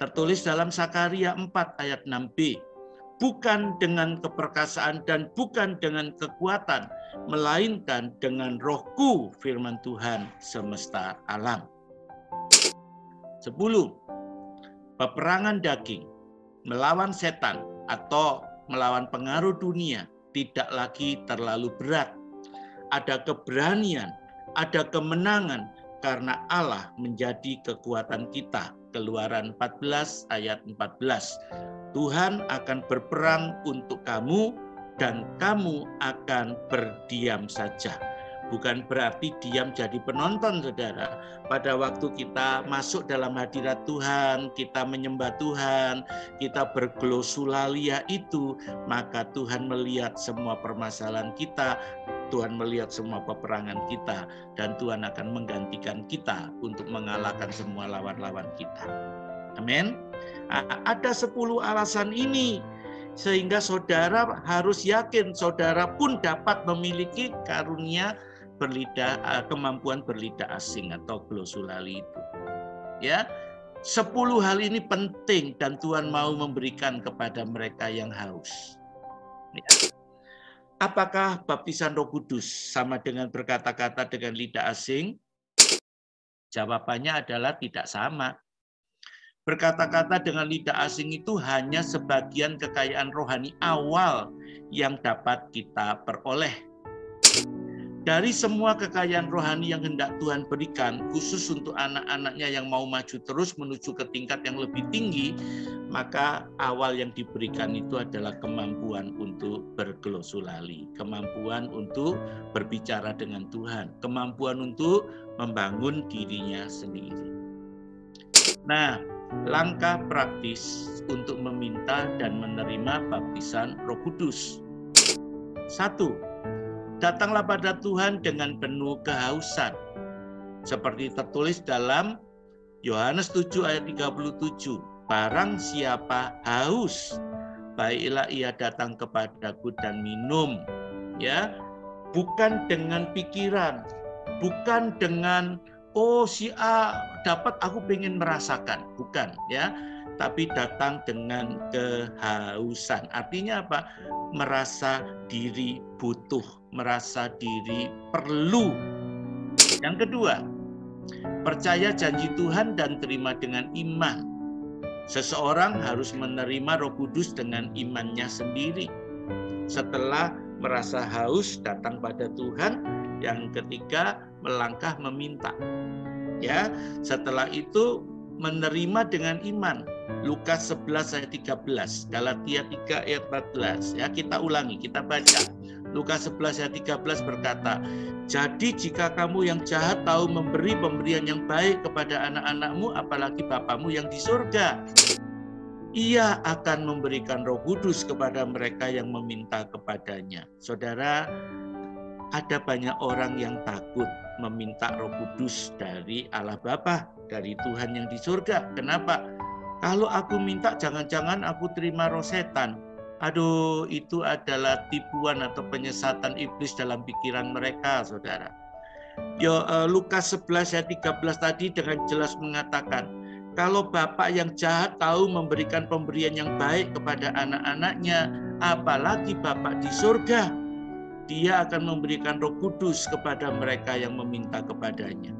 Tertulis dalam Sakaria 4 ayat 6b. Bukan dengan keperkasaan dan bukan dengan kekuatan, melainkan dengan Rohku, firman Tuhan semesta alam. 10. Peperangan daging melawan setan atau melawan pengaruh dunia tidak lagi terlalu berat. Ada keberanian, ada kemenangan karena Allah menjadi kekuatan kita. Keluaran 14 ayat 14. Tuhan akan berperang untuk kamu dan kamu akan berdiam saja. Bukan berarti diam jadi penonton, saudara. Pada waktu kita masuk dalam hadirat Tuhan, kita menyembah Tuhan, kita berglosulalia itu, maka Tuhan melihat semua permasalahan kita, Tuhan melihat semua peperangan kita, dan Tuhan akan menggantikan kita untuk mengalahkan semua lawan-lawan kita. Amin. Ada 10 alasan ini, sehingga saudara harus yakin saudara pun dapat memiliki karunia kemampuan berlidah asing atau glosulali itu. Ya, 10 hal ini penting dan Tuhan mau memberikan kepada mereka yang haus. Ya. Apakah baptisan Roh Kudus sama dengan berkata-kata dengan lidah asing? Jawabannya adalah tidak sama. Berkata-kata dengan lidah asing itu hanya sebagian kekayaan rohani awal yang dapat kita peroleh. Dari semua kekayaan rohani yang hendak Tuhan berikan, khusus untuk anak-anaknya yang mau maju terus menuju ke tingkat yang lebih tinggi, maka awal yang diberikan itu adalah kemampuan untuk berglosulali, kemampuan untuk berbicara dengan Tuhan, kemampuan untuk membangun dirinya sendiri. Nah, langkah praktis untuk meminta dan menerima baptisan Roh Kudus. 1. Datanglah pada Tuhan dengan penuh kehausan. Seperti tertulis dalam Yohanes 7 ayat 37. Barang siapa haus, baiklah ia datang kepadaku dan minum. Ya, bukan dengan pikiran, bukan dengan si A dapat aku pengen merasakan, bukan ya, tapi datang dengan kehausan. Artinya apa? Merasa diri butuh, merasa diri perlu. Yang kedua, percaya janji Tuhan dan terima dengan iman. Seseorang harus menerima Roh Kudus dengan imannya sendiri. Setelah merasa haus, datang pada Tuhan. Yang ketiga, melangkah meminta. Ya, setelah itu menerima dengan iman. Lukas 11 ayat 13, Galatia 3 ayat 14. Ya, kita ulangi, kita baca. Lukas 11 ayat 13 berkata, "Jadi jika kamu yang jahat tahu memberi pemberian yang baik kepada anak-anakmu, apalagi Bapamu yang di surga, Ia akan memberikan Roh Kudus kepada mereka yang meminta kepadanya." Saudara, ada banyak orang yang takut meminta Roh Kudus dari Allah Bapa, dari Tuhan yang di surga. Kenapa? Kalau aku minta, jangan-jangan aku terima roh setan. Aduh, itu adalah tipuan atau penyesatan iblis dalam pikiran mereka, saudara. Lukas 11 ayat 13 tadi dengan jelas mengatakan, Kalau bapak yang jahat tahu memberikan pemberian yang baik kepada anak-anaknya, apalagi bapak di surga, dia akan memberikan Roh Kudus kepada mereka yang meminta kepadanya.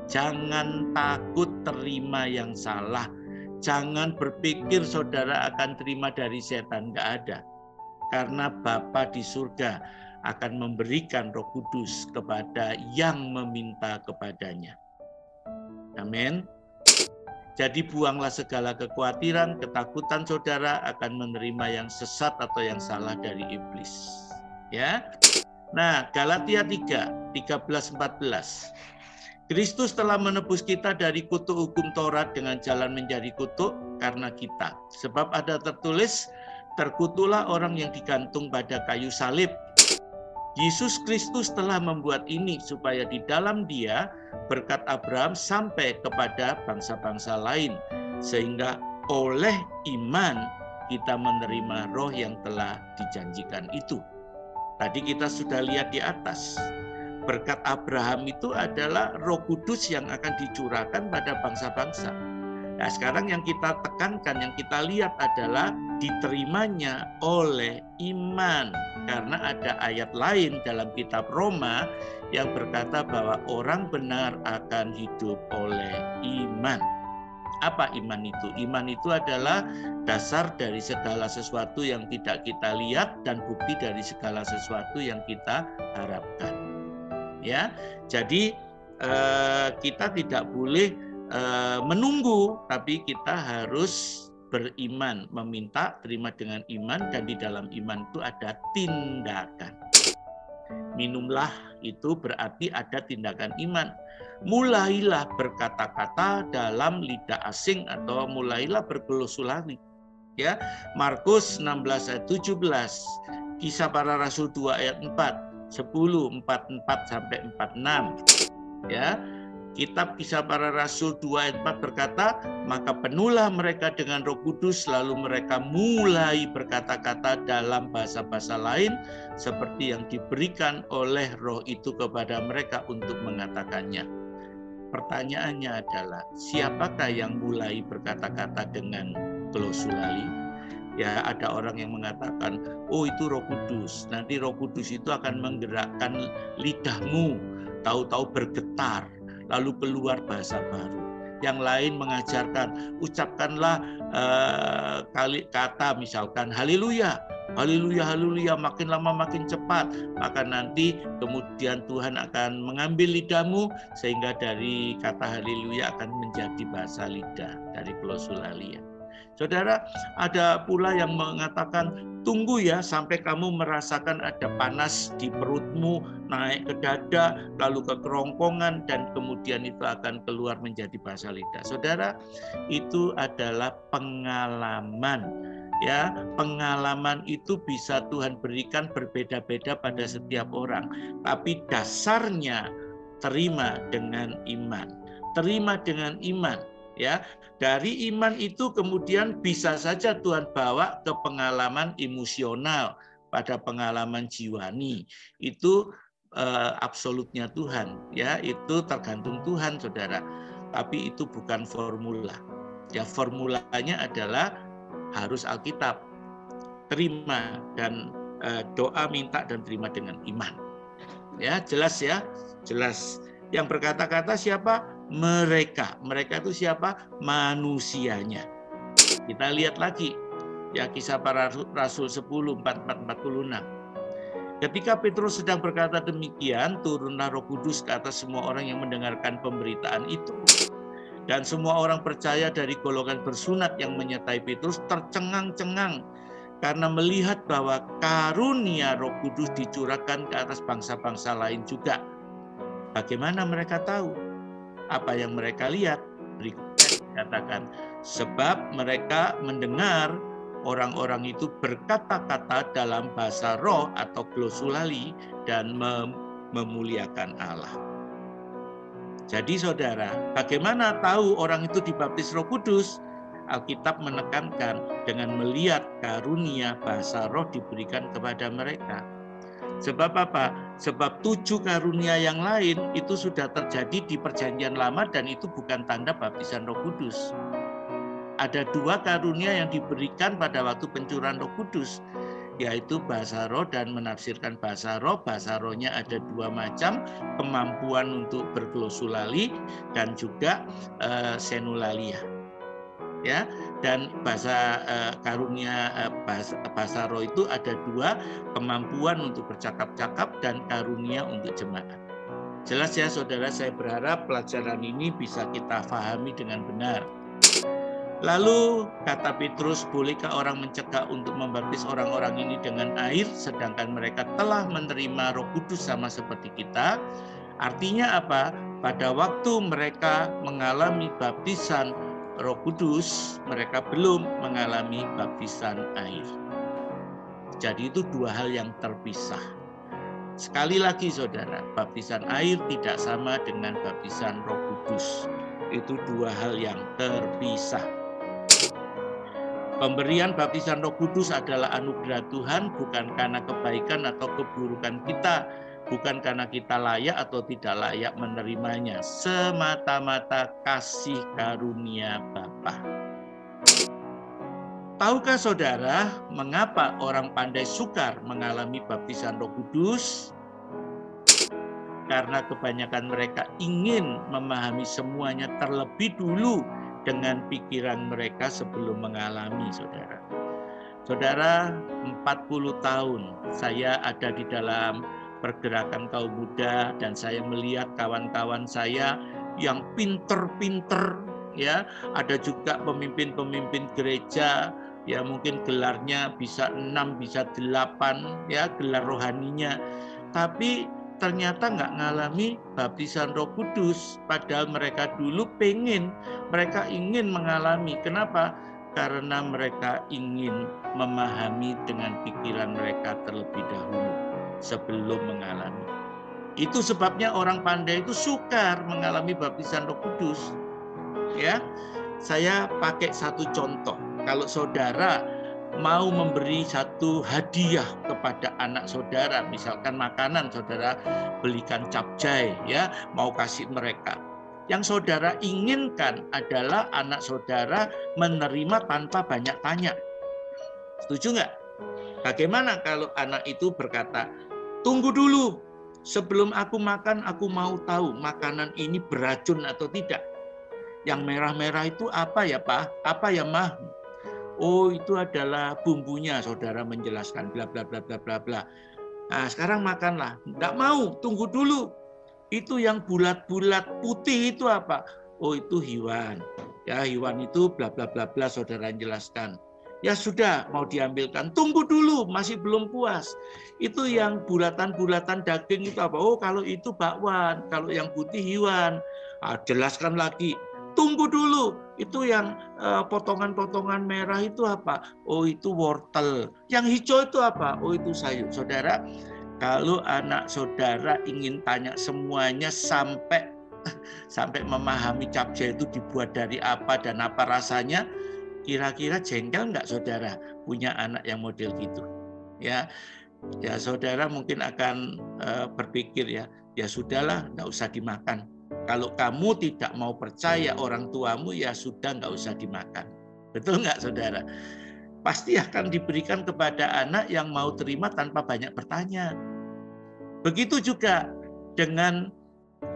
Jangan takut terima yang salah. Jangan berpikir saudara akan terima dari setan, nggak ada. Karena Bapa di surga akan memberikan Roh Kudus kepada yang meminta kepadanya. Amin. Jadi buanglah segala kekhawatiran, ketakutan saudara akan menerima yang sesat atau yang salah dari iblis. Ya. Nah, Galatia 3:13-14. Kristus telah menebus kita dari kutuk hukum Taurat dengan jalan menjadi kutuk karena kita. Sebab ada tertulis, terkutuklah orang yang digantung pada kayu salib. Yesus Kristus telah membuat ini supaya di dalam Dia berkat Abraham sampai kepada bangsa-bangsa lain, sehingga oleh iman kita menerima roh yang telah dijanjikan itu. Tadi kita sudah lihat di atas, berkat Abraham itu adalah Roh Kudus yang akan dicurahkan pada bangsa-bangsa. Nah, sekarang yang kita tekankan, yang kita lihat adalah diterimanya oleh iman. Karena ada ayat lain dalam kitab Roma yang berkata bahwa orang benar akan hidup oleh iman. Apa iman itu? Iman itu adalah dasar dari segala sesuatu yang tidak kita lihat dan bukti dari segala sesuatu yang kita harapkan. Ya, jadi kita tidak boleh menunggu, tapi kita harus beriman, meminta, terima dengan iman, dan di dalam iman itu ada tindakan. Minumlah itu berarti ada tindakan iman. Mulailah berkata-kata dalam lidah asing atau mulailah bergelosulali. Ya, Markus 16 ayat 17, Kisah Para Rasul 2 ayat 4, 10, 44 sampai 46. Ya, Kitab Kisah Para Rasul 2 ayat 4 berkata, maka penuhlah mereka dengan Roh Kudus, lalu mereka mulai berkata-kata dalam bahasa-bahasa lain seperti yang diberikan oleh Roh itu kepada mereka untuk mengatakannya. Pertanyaannya adalah, siapakah yang mulai berkata-kata dengan glosulali? Ya, ada orang yang mengatakan, oh itu Roh Kudus. Nanti Roh Kudus itu akan menggerakkan lidahmu, tahu-tahu bergetar, lalu keluar bahasa baru. Yang lain mengajarkan, ucapkanlah kata misalkan haleluya, haleluya, haleluya, makin lama makin cepat. Maka nanti kemudian Tuhan akan mengambil lidahmu sehingga dari kata haleluya akan menjadi bahasa lidah dari glosulalia. Saudara, ada pula yang mengatakan, tunggu ya sampai kamu merasakan ada panas di perutmu, naik ke dada, lalu ke kerongkongan, dan kemudian itu akan keluar menjadi bahasa lidah. Saudara, itu adalah pengalaman. Ya, pengalaman itu bisa Tuhan berikan berbeda-beda pada setiap orang. Tapi dasarnya terima dengan iman. Terima dengan iman. Ya, dari iman itu kemudian bisa saja Tuhan bawa ke pengalaman emosional, pada pengalaman jiwani. Itu absolutnya Tuhan, ya, itu tergantung Tuhan, saudara. Tapi itu bukan formula. Ya, formulanya adalah harus Alkitab. Terima dan doa, minta dan terima dengan iman. Ya, jelas ya, jelas. Yang berkata-kata siapa? Mereka. Mereka itu siapa? Manusianya. Kita lihat lagi ya, Kisah Para Rasul 10, 44-46. Ketika Petrus sedang berkata demikian, turunlah Roh Kudus ke atas semua orang yang mendengarkan pemberitaan itu. Dan semua orang percaya dari golongan bersunat yang menyertai Petrus tercengang-cengang karena melihat bahwa karunia Roh Kudus dicurahkan ke atas bangsa-bangsa lain juga. Bagaimana mereka tahu? Apa yang mereka lihat? Berikutnya dikatakan, sebab mereka mendengar orang-orang itu berkata-kata dalam bahasa roh atau glosulali dan memuliakan Allah. Jadi saudara, bagaimana tahu orang itu dibaptis Roh Kudus? Alkitab menekankan dengan melihat karunia bahasa roh diberikan kepada mereka. Sebab apa? Sebab 7 karunia yang lain itu sudah terjadi di Perjanjian Lama dan itu bukan tanda baptisan Roh Kudus. Ada 2 karunia yang diberikan pada waktu pencurahan Roh Kudus, yaitu bahasa roh dan menafsirkan bahasa roh. Bahasa rohnya ada 2 macam, kemampuan untuk berglosulali dan juga senulalia. Ya, dan bahasa karunia bahasa roh itu ada 2, kemampuan untuk bercakap-cakap dan karunia untuk jemaat. Jelas ya saudara, saya berharap pelajaran ini bisa kita pahami dengan benar. Lalu kata Petrus, bolehkah orang mencegah untuk membaptis orang-orang ini dengan air sedangkan mereka telah menerima Roh Kudus sama seperti kita? Artinya apa? Pada waktu mereka mengalami baptisan Roh Kudus, mereka belum mengalami baptisan air. Jadi itu 2 hal yang terpisah. Sekali lagi saudara, baptisan air tidak sama dengan baptisan Roh Kudus. Itu 2 hal yang terpisah. Pemberian baptisan Roh Kudus adalah anugerah Tuhan, bukan karena kebaikan atau keburukan kita, bukan karena kita layak atau tidak layak menerimanya, semata-mata kasih karunia Bapa. Tahukah saudara mengapa orang pandai sukar mengalami baptisan Roh Kudus? Karena kebanyakan mereka ingin memahami semuanya terlebih dulu dengan pikiran mereka sebelum mengalami, saudara. Saudara, 40 tahun saya ada di dalam pergerakan kaum muda dan saya melihat kawan-kawan saya yang pinter-pinter, ya. Ada juga pemimpin-pemimpin gereja, ya mungkin gelarnya bisa 6, bisa 8, ya gelar rohaninya. Tapi ternyata nggak ngalami baptisan Roh Kudus, padahal mereka dulu mereka ingin mengalami. Kenapa? Karena mereka ingin memahami dengan pikiran mereka terlebih dahulu sebelum mengalami. Itu sebabnya orang pandai itu sukar mengalami baptisan Roh Kudus. Ya, saya pakai satu contoh. Kalau saudara mau memberi satu hadiah kepada anak saudara, misalkan makanan, saudara belikan capcay, ya, mau kasih mereka. Yang saudara inginkan adalah anak saudara menerima tanpa banyak tanya. Setuju nggak? Bagaimana kalau anak itu berkata, tunggu dulu, sebelum aku makan, aku mau tahu makanan ini beracun atau tidak. Yang merah-merah itu apa ya Pak? Apa ya Mah? Oh, itu adalah bumbunya, saudara menjelaskan, bla bla bla bla bla bla. Nah, sekarang makanlah. Enggak mau, tunggu dulu. Itu yang bulat-bulat putih itu apa? Oh, itu hewan. Ya, hewan itu bla bla bla bla, saudara jelaskan. Ya sudah, mau diambilkan. Tunggu dulu, masih belum puas. Itu yang bulatan-bulatan daging itu apa? Oh, kalau itu bakwan, kalau yang putih hewan. Ah, jelaskan lagi. Tunggu dulu, itu yang potongan-potongan merah itu apa? Oh, itu wortel. Yang hijau itu apa? Oh, itu sayur. Saudara, kalau anak saudara ingin tanya semuanya sampai memahami capcay itu dibuat dari apa dan apa rasanya, kira-kira jengkel nggak saudara punya anak yang model gitu? Ya, saudara mungkin akan berpikir ya sudahlah, nggak usah dimakan. Kalau kamu tidak mau percaya orang tuamu, ya sudah nggak usah dimakan. Betul nggak saudara? Pasti akan diberikan kepada anak yang mau terima tanpa banyak bertanya. Begitu juga dengan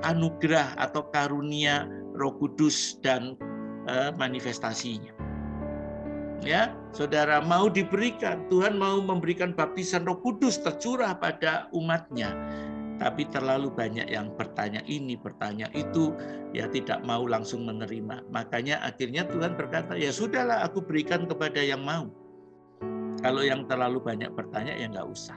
anugerah atau karunia Roh Kudus dan manifestasinya. Ya, saudara, mau diberikan, Tuhan mau memberikan baptisan Roh Kudus tercurah pada umatnya. Tapi terlalu banyak yang bertanya ini, bertanya itu, ya tidak mau langsung menerima. Makanya akhirnya Tuhan berkata, ya sudahlah aku berikan kepada yang mau. Kalau yang terlalu banyak bertanya, ya nggak usah.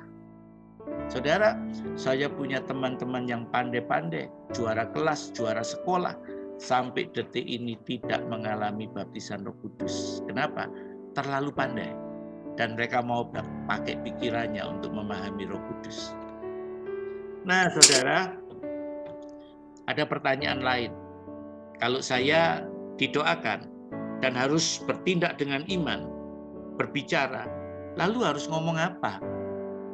Saudara, saya punya teman-teman yang pandai-pandai, juara kelas, juara sekolah, sampai detik ini tidak mengalami baptisan Roh Kudus. Kenapa? Terlalu pandai. Dan mereka mau pakai pikirannya untuk memahami Roh Kudus. Nah, saudara, ada pertanyaan lain. Kalau saya didoakan dan harus bertindak dengan iman, berbicara, lalu harus ngomong apa?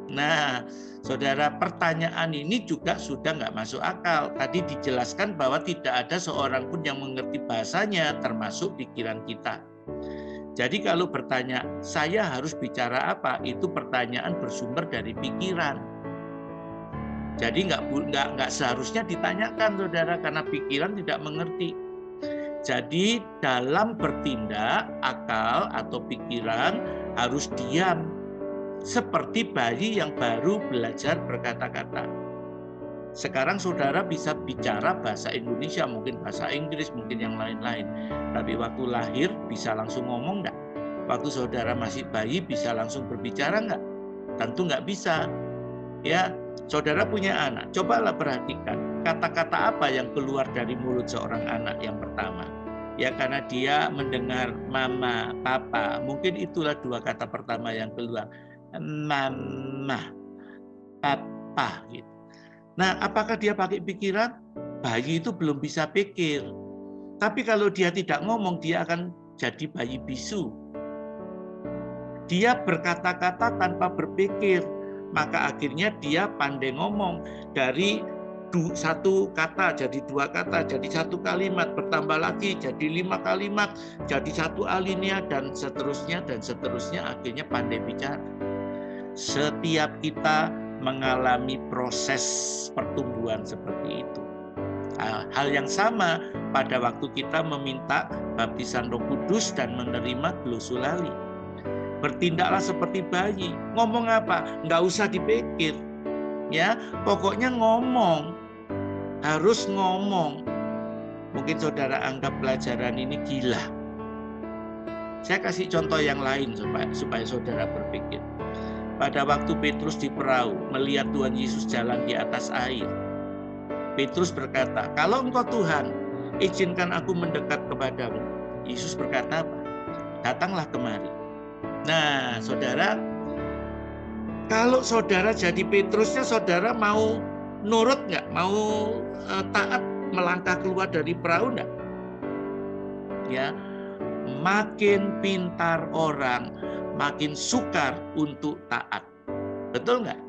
Nah, saudara, pertanyaan ini juga sudah nggak masuk akal. Tadi dijelaskan bahwa tidak ada seorang pun yang mengerti bahasanya, termasuk pikiran kita. Jadi kalau bertanya, saya harus bicara apa? Itu pertanyaan bersumber dari pikiran. Jadi nggak seharusnya ditanyakan, saudara, karena pikiran tidak mengerti. Jadi dalam bertindak, akal atau pikiran harus diam. Seperti bayi yang baru belajar berkata-kata. Sekarang saudara bisa bicara bahasa Indonesia, mungkin bahasa Inggris, mungkin yang lain-lain. Tapi waktu lahir bisa langsung ngomong nggak? Waktu saudara masih bayi bisa langsung berbicara nggak? Tentu nggak bisa. Ya, saudara punya anak, cobalah perhatikan kata-kata apa yang keluar dari mulut seorang anak yang pertama. Ya, karena dia mendengar mama, papa, mungkin itulah dua kata pertama yang keluar. Mama, papa, gitu. Nah, apakah dia pakai pikiran? Bayi itu belum bisa pikir. Tapi kalau dia tidak ngomong, dia akan jadi bayi bisu. Dia berkata-kata tanpa berpikir, maka akhirnya dia pandai ngomong. Dari satu kata jadi dua kata, jadi satu kalimat, bertambah lagi jadi 5 kalimat, jadi satu alinea, dan seterusnya, akhirnya pandai bicara. Setiap kita mengalami proses pertumbuhan seperti itu. Hal yang sama pada waktu kita meminta baptisan Roh Kudus dan menerima glosulali. Bertindaklah seperti bayi. Ngomong apa? Nggak usah dipikir. Ya, pokoknya ngomong. Harus ngomong. Mungkin saudara anggap pelajaran ini gila. Saya kasih contoh yang lain supaya saudara berpikir. Pada waktu Petrus di perahu melihat Tuhan Yesus jalan di atas air, Petrus berkata, kalau engkau Tuhan, izinkan aku mendekat kepadamu. Yesus berkata apa? Datanglah kemari. Nah, saudara, kalau saudara jadi Petrusnya, saudara mau nurut nggak? Mau taat melangkah keluar dari perahu nggak? Ya, makin pintar orang, makin sukar untuk taat. Betul nggak?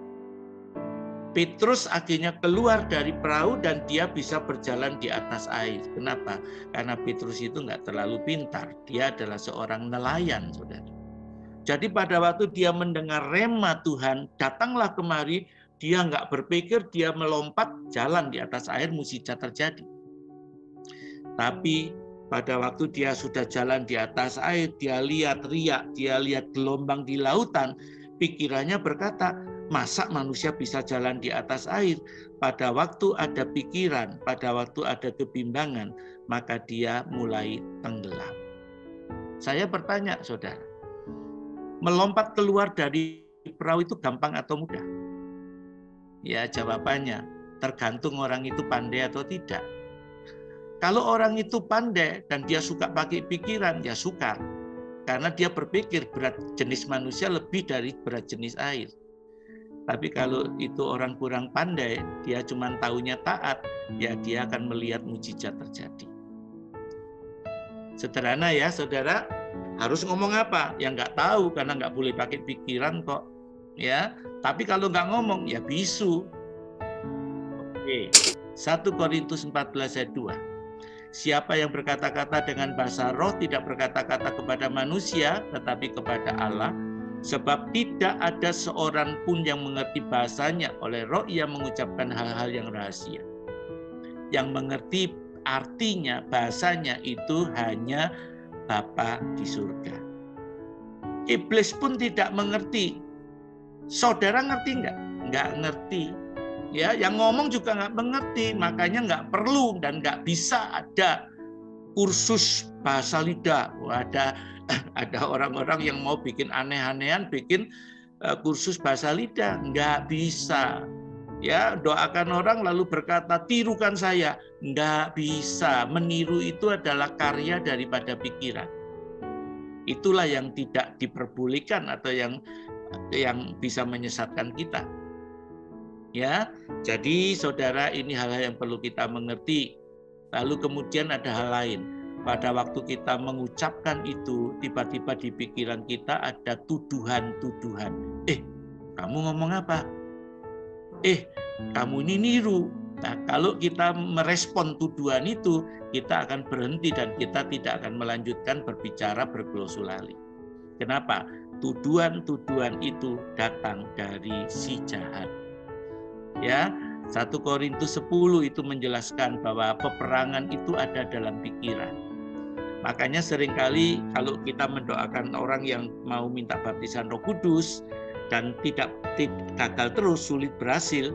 Petrus akhirnya keluar dari perahu dan dia bisa berjalan di atas air. Kenapa? Karena Petrus itu nggak terlalu pintar. Dia adalah seorang nelayan, saudara. Jadi pada waktu dia mendengar rema Tuhan, datanglah kemari, dia nggak berpikir, dia melompat, jalan di atas air, mukjizat terjadi. Tapi pada waktu dia sudah jalan di atas air, dia lihat riak, dia lihat gelombang di lautan, pikirannya berkata, masa manusia bisa jalan di atas air? Pada waktu ada pikiran, pada waktu ada kebimbangan, maka dia mulai tenggelam. Saya bertanya, saudara, melompat keluar dari perahu itu gampang atau mudah? Ya, jawabannya tergantung orang itu pandai atau tidak. Kalau orang itu pandai dan dia suka pakai pikiran, ya sukar. Karena dia berpikir berat jenis manusia lebih dari berat jenis air. Tapi kalau itu orang kurang pandai, dia cuma taunya taat, ya dia akan melihat mukjizat terjadi. Sederhana ya, saudara. Harus ngomong apa? Ya nggak tahu, karena nggak boleh pakai pikiran kok. Ya, tapi kalau nggak ngomong, ya bisu. Oke, 1 Korintus 14 ayat 2. Siapa yang berkata-kata dengan bahasa roh tidak berkata-kata kepada manusia, tetapi kepada Allah. Sebab tidak ada seorang pun yang mengerti bahasanya, oleh roh ia mengucapkan hal-hal yang rahasia. Yang mengerti artinya, bahasanya itu hanya Bapa di surga. Iblis pun tidak mengerti. Saudara ngerti nggak? Nggak ngerti. Ya, yang ngomong juga nggak mengerti, makanya nggak perlu dan nggak bisa ada kursus bahasa lidah. Ada orang-orang yang mau bikin aneh-anehan, bikin kursus bahasa lidah, nggak bisa. Ya, doakan orang lalu berkata tirukan saya, nggak bisa. Meniru itu adalah karya daripada pikiran. Itulah yang tidak diperbolehkan atau yang bisa menyesatkan kita. Ya, jadi saudara, ini hal-hal yang perlu kita mengerti. Lalu kemudian ada hal lain. Pada waktu kita mengucapkan itu, tiba-tiba di pikiran kita ada tuduhan-tuduhan. kamu ngomong apa? Kamu ini niru. Nah, kalau kita merespon tuduhan itu, kita akan berhenti dan kita tidak akan melanjutkan berbicara berglosolali. Kenapa? Tuduhan-tuduhan itu datang dari si jahat. Ya, 1 Korintus 10 itu menjelaskan bahwa peperangan itu ada dalam pikiran. Makanya seringkali kalau kita mendoakan orang yang mau minta baptisan Roh Kudus dan tidak gagal terus, sulit berhasil,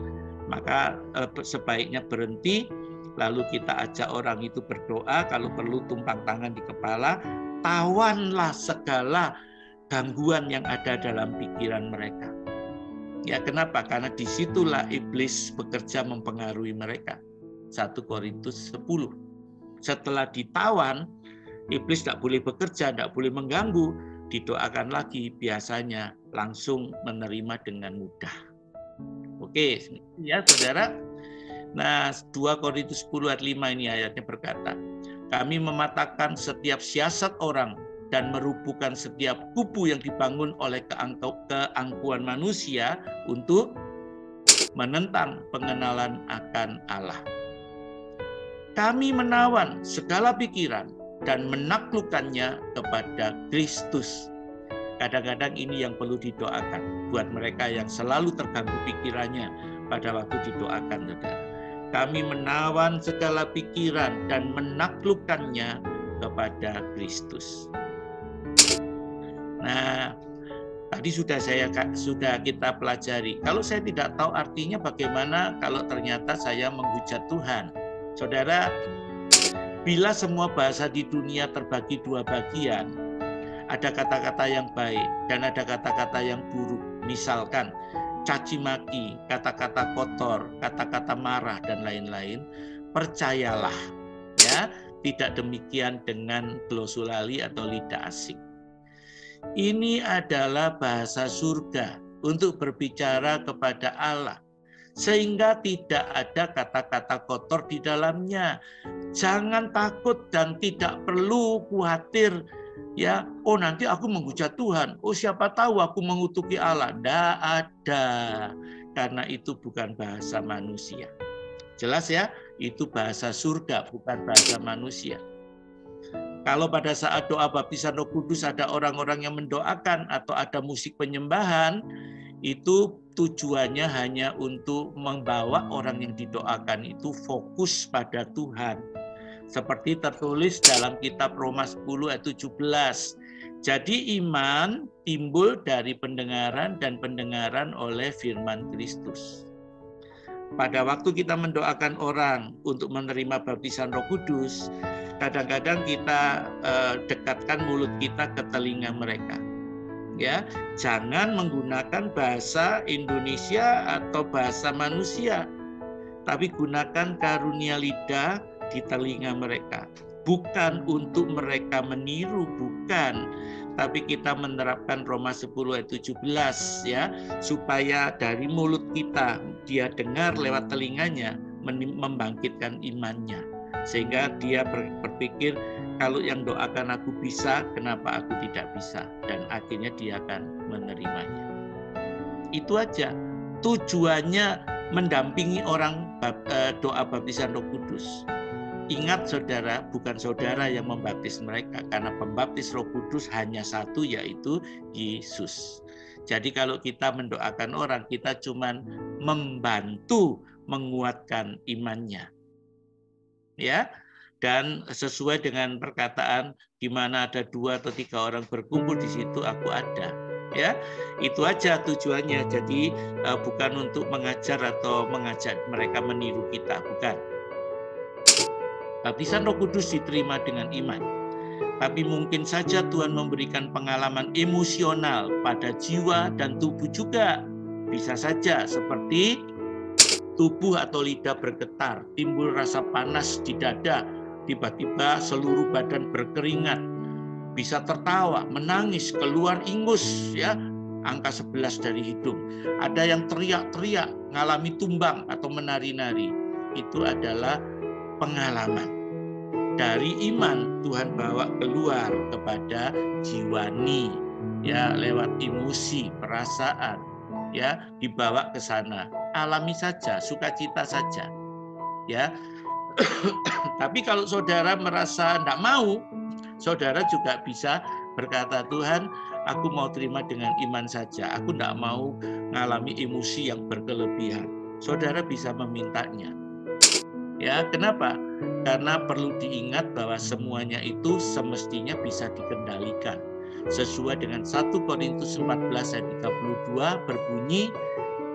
maka sebaiknya berhenti, lalu kita ajak orang itu berdoa, kalau perlu tumpang tangan di kepala, tawanlah segala gangguan yang ada dalam pikiran mereka. Ya, kenapa? Karena disitulah iblis bekerja mempengaruhi mereka. 1 Korintus 10. Setelah ditawan, iblis tidak boleh bekerja, tidak boleh mengganggu, didoakan lagi, biasanya langsung menerima dengan mudah. Oke, ya saudara. Nah, 2 Korintus 10 ayat 5 ini ayatnya berkata, kami mematahkan setiap siasat orang dan merubuhkan setiap kubu yang dibangun oleh keangkuhan manusia untuk menentang pengenalan akan Allah. Kami menawan segala pikiran dan menaklukkannya kepada Kristus. Kadang-kadang ini yang perlu didoakan buat mereka yang selalu terganggu pikirannya pada waktu didoakan, saudara. Kami menawan segala pikiran dan menaklukkannya kepada Kristus. Nah, tadi sudah kita pelajari. Kalau saya tidak tahu artinya, bagaimana kalau ternyata saya menghujat Tuhan? Saudara, bila semua bahasa di dunia terbagi 2 bagian, ada kata-kata yang baik dan ada kata-kata yang buruk. Misalkan caci maki, kata-kata kotor, kata-kata marah dan lain-lain. Percayalah, ya, tidak demikian dengan glosolali atau lidah asing. Ini adalah bahasa surga untuk berbicara kepada Allah, sehingga tidak ada kata-kata kotor di dalamnya. Jangan takut dan tidak perlu khawatir, ya, nanti aku menghujat Tuhan, siapa tahu aku mengutuki Allah. Tidak ada, karena itu bukan bahasa manusia. Jelas ya, itu bahasa surga, bukan bahasa manusia. Kalau pada saat doa baptisan Roh Kudus ada orang-orang yang mendoakan atau ada musik penyembahan, itu tujuannya hanya untuk membawa orang yang didoakan itu fokus pada Tuhan. Seperti tertulis dalam kitab Roma 10 ayat 17. Jadi iman timbul dari pendengaran dan pendengaran oleh firman Kristus. Pada waktu kita mendoakan orang untuk menerima baptisan Roh Kudus, kadang-kadang kita dekatkan mulut kita ke telinga mereka. Ya, jangan menggunakan bahasa Indonesia atau bahasa manusia, tapi gunakan karunia lidah di telinga mereka. Bukan untuk mereka meniru, bukan. Tapi kita menerapkan Roma 10 ayat 17 ya, supaya dari mulut kita dia dengar lewat telinganya, membangkitkan imannya. Sehingga dia berpikir, kalau yang doakan aku bisa, kenapa aku tidak bisa? Dan akhirnya dia akan menerimanya. Itu aja. Tujuannya mendampingi orang doa baptisan Roh Kudus. Ingat saudara, bukan saudara yang membaptis mereka, karena pembaptis Roh Kudus hanya satu, yaitu Yesus. Jadi kalau kita mendoakan orang, kita cuma membantu menguatkan imannya. Ya, dan sesuai dengan perkataan, di mana ada 2 atau 3 orang berkumpul, di situ aku ada. Ya, itu aja tujuannya. Jadi bukan untuk mengajar atau mengajak mereka meniru kita, bukan. Baptisan Roh Kudus diterima dengan iman. Tapi mungkin saja Tuhan memberikan pengalaman emosional pada jiwa dan tubuh juga. Bisa saja seperti tubuh atau lidah bergetar, timbul rasa panas di dada, tiba-tiba seluruh badan berkeringat, bisa tertawa, menangis, keluar ingus, ya, angka 11 dari hidung. Ada yang teriak-teriak, ngalami tumbang atau menari-nari. Itu adalah pengalaman. Dari iman Tuhan bawa keluar kepada jiwani, ya, lewat emosi, perasaan. ya, dibawa ke sana. Alami saja, sukacita saja. Ya. Tapi kalau saudara merasa tidak mau, saudara juga bisa berkata, Tuhan, aku mau terima dengan iman saja. Aku tidak mau mengalami emosi yang berkelebihan. Saudara bisa memintanya. Ya, kenapa? Karena perlu diingat bahwa semuanya itu semestinya bisa dikendalikan. Sesuai dengan 1 Korintus 14 ayat 32 berbunyi,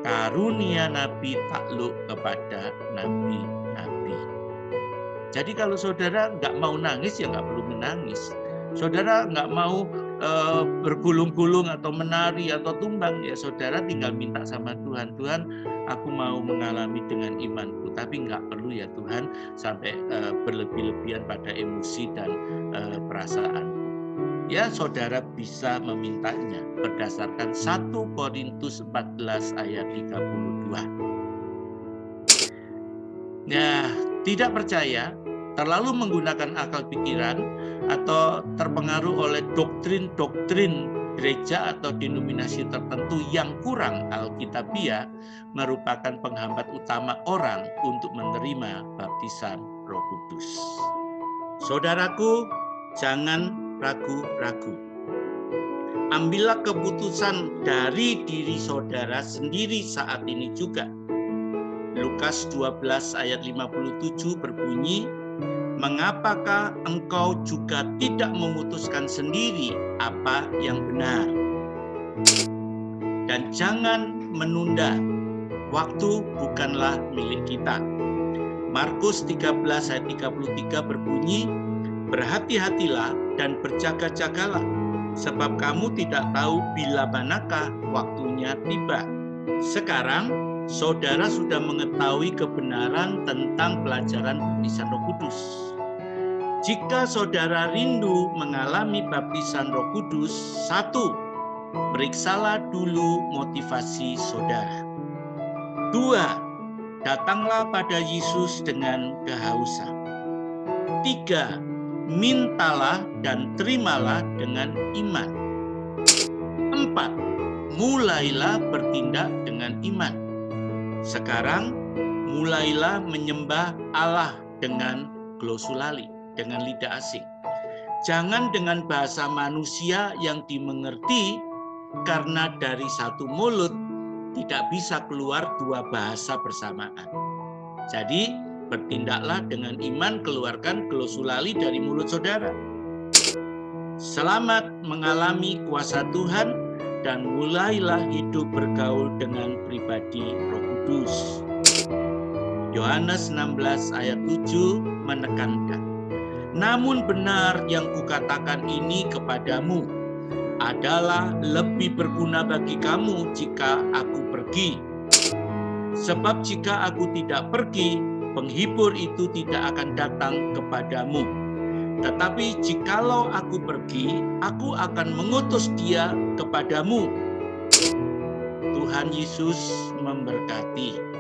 karunia nabi takluk kepada nabi-nabi. Jadi kalau saudara nggak mau nangis, ya nggak perlu menangis. Saudara nggak mau bergulung-gulung atau menari atau tumbang, ya saudara tinggal minta sama Tuhan. Tuhan, aku mau mengalami dengan imanku, tapi nggak perlu ya Tuhan sampai berlebih-lebihan pada emosi dan perasaan. Ya, saudara bisa memintanya berdasarkan 1 Korintus 14 ayat 32. Nah, tidak percaya, terlalu menggunakan akal pikiran, atau terpengaruh oleh doktrin-doktrin gereja atau denominasi tertentu yang kurang alkitabiah merupakan penghambat utama orang untuk menerima baptisan Roh Kudus. Saudaraku, jangan ragu-ragu. Ambillah keputusan dari diri saudara sendiri saat ini juga. Lukas 12 ayat 57 berbunyi, mengapakah engkau juga tidak memutuskan sendiri apa yang benar? Dan jangan menunda, waktu bukanlah milik kita. Markus 13 ayat 33 berbunyi, berhati-hatilah dan berjaga-jagalah, sebab kamu tidak tahu bila manakah waktunya tiba. Sekarang, saudara sudah mengetahui kebenaran tentang pelajaran baptisan Roh Kudus. Jika saudara rindu mengalami baptisan Roh Kudus, 1, periksalah dulu motivasi saudara. 2, datanglah pada Yesus dengan kehausan. 3, mintalah dan terimalah dengan iman. 4, mulailah bertindak dengan iman. Sekarang, mulailah menyembah Allah dengan glosulali, dengan lidah asing. Jangan dengan bahasa manusia yang dimengerti, karena dari satu mulut tidak bisa keluar dua bahasa bersamaan. Jadi, bertindaklah dengan iman, keluarkan glosulali dari mulut saudara. Selamat mengalami kuasa Tuhan, dan mulailah hidup bergaul dengan pribadi Roh Kudus. Yohanes 16 ayat 7 menekankan, namun benar yang kukatakan ini kepadamu adalah lebih berguna bagi kamu jika aku pergi. Sebab jika aku tidak pergi, penghibur itu tidak akan datang kepadamu. Tetapi jikalau aku pergi, aku akan mengutus dia kepadamu. Tuhan Yesus memberkati.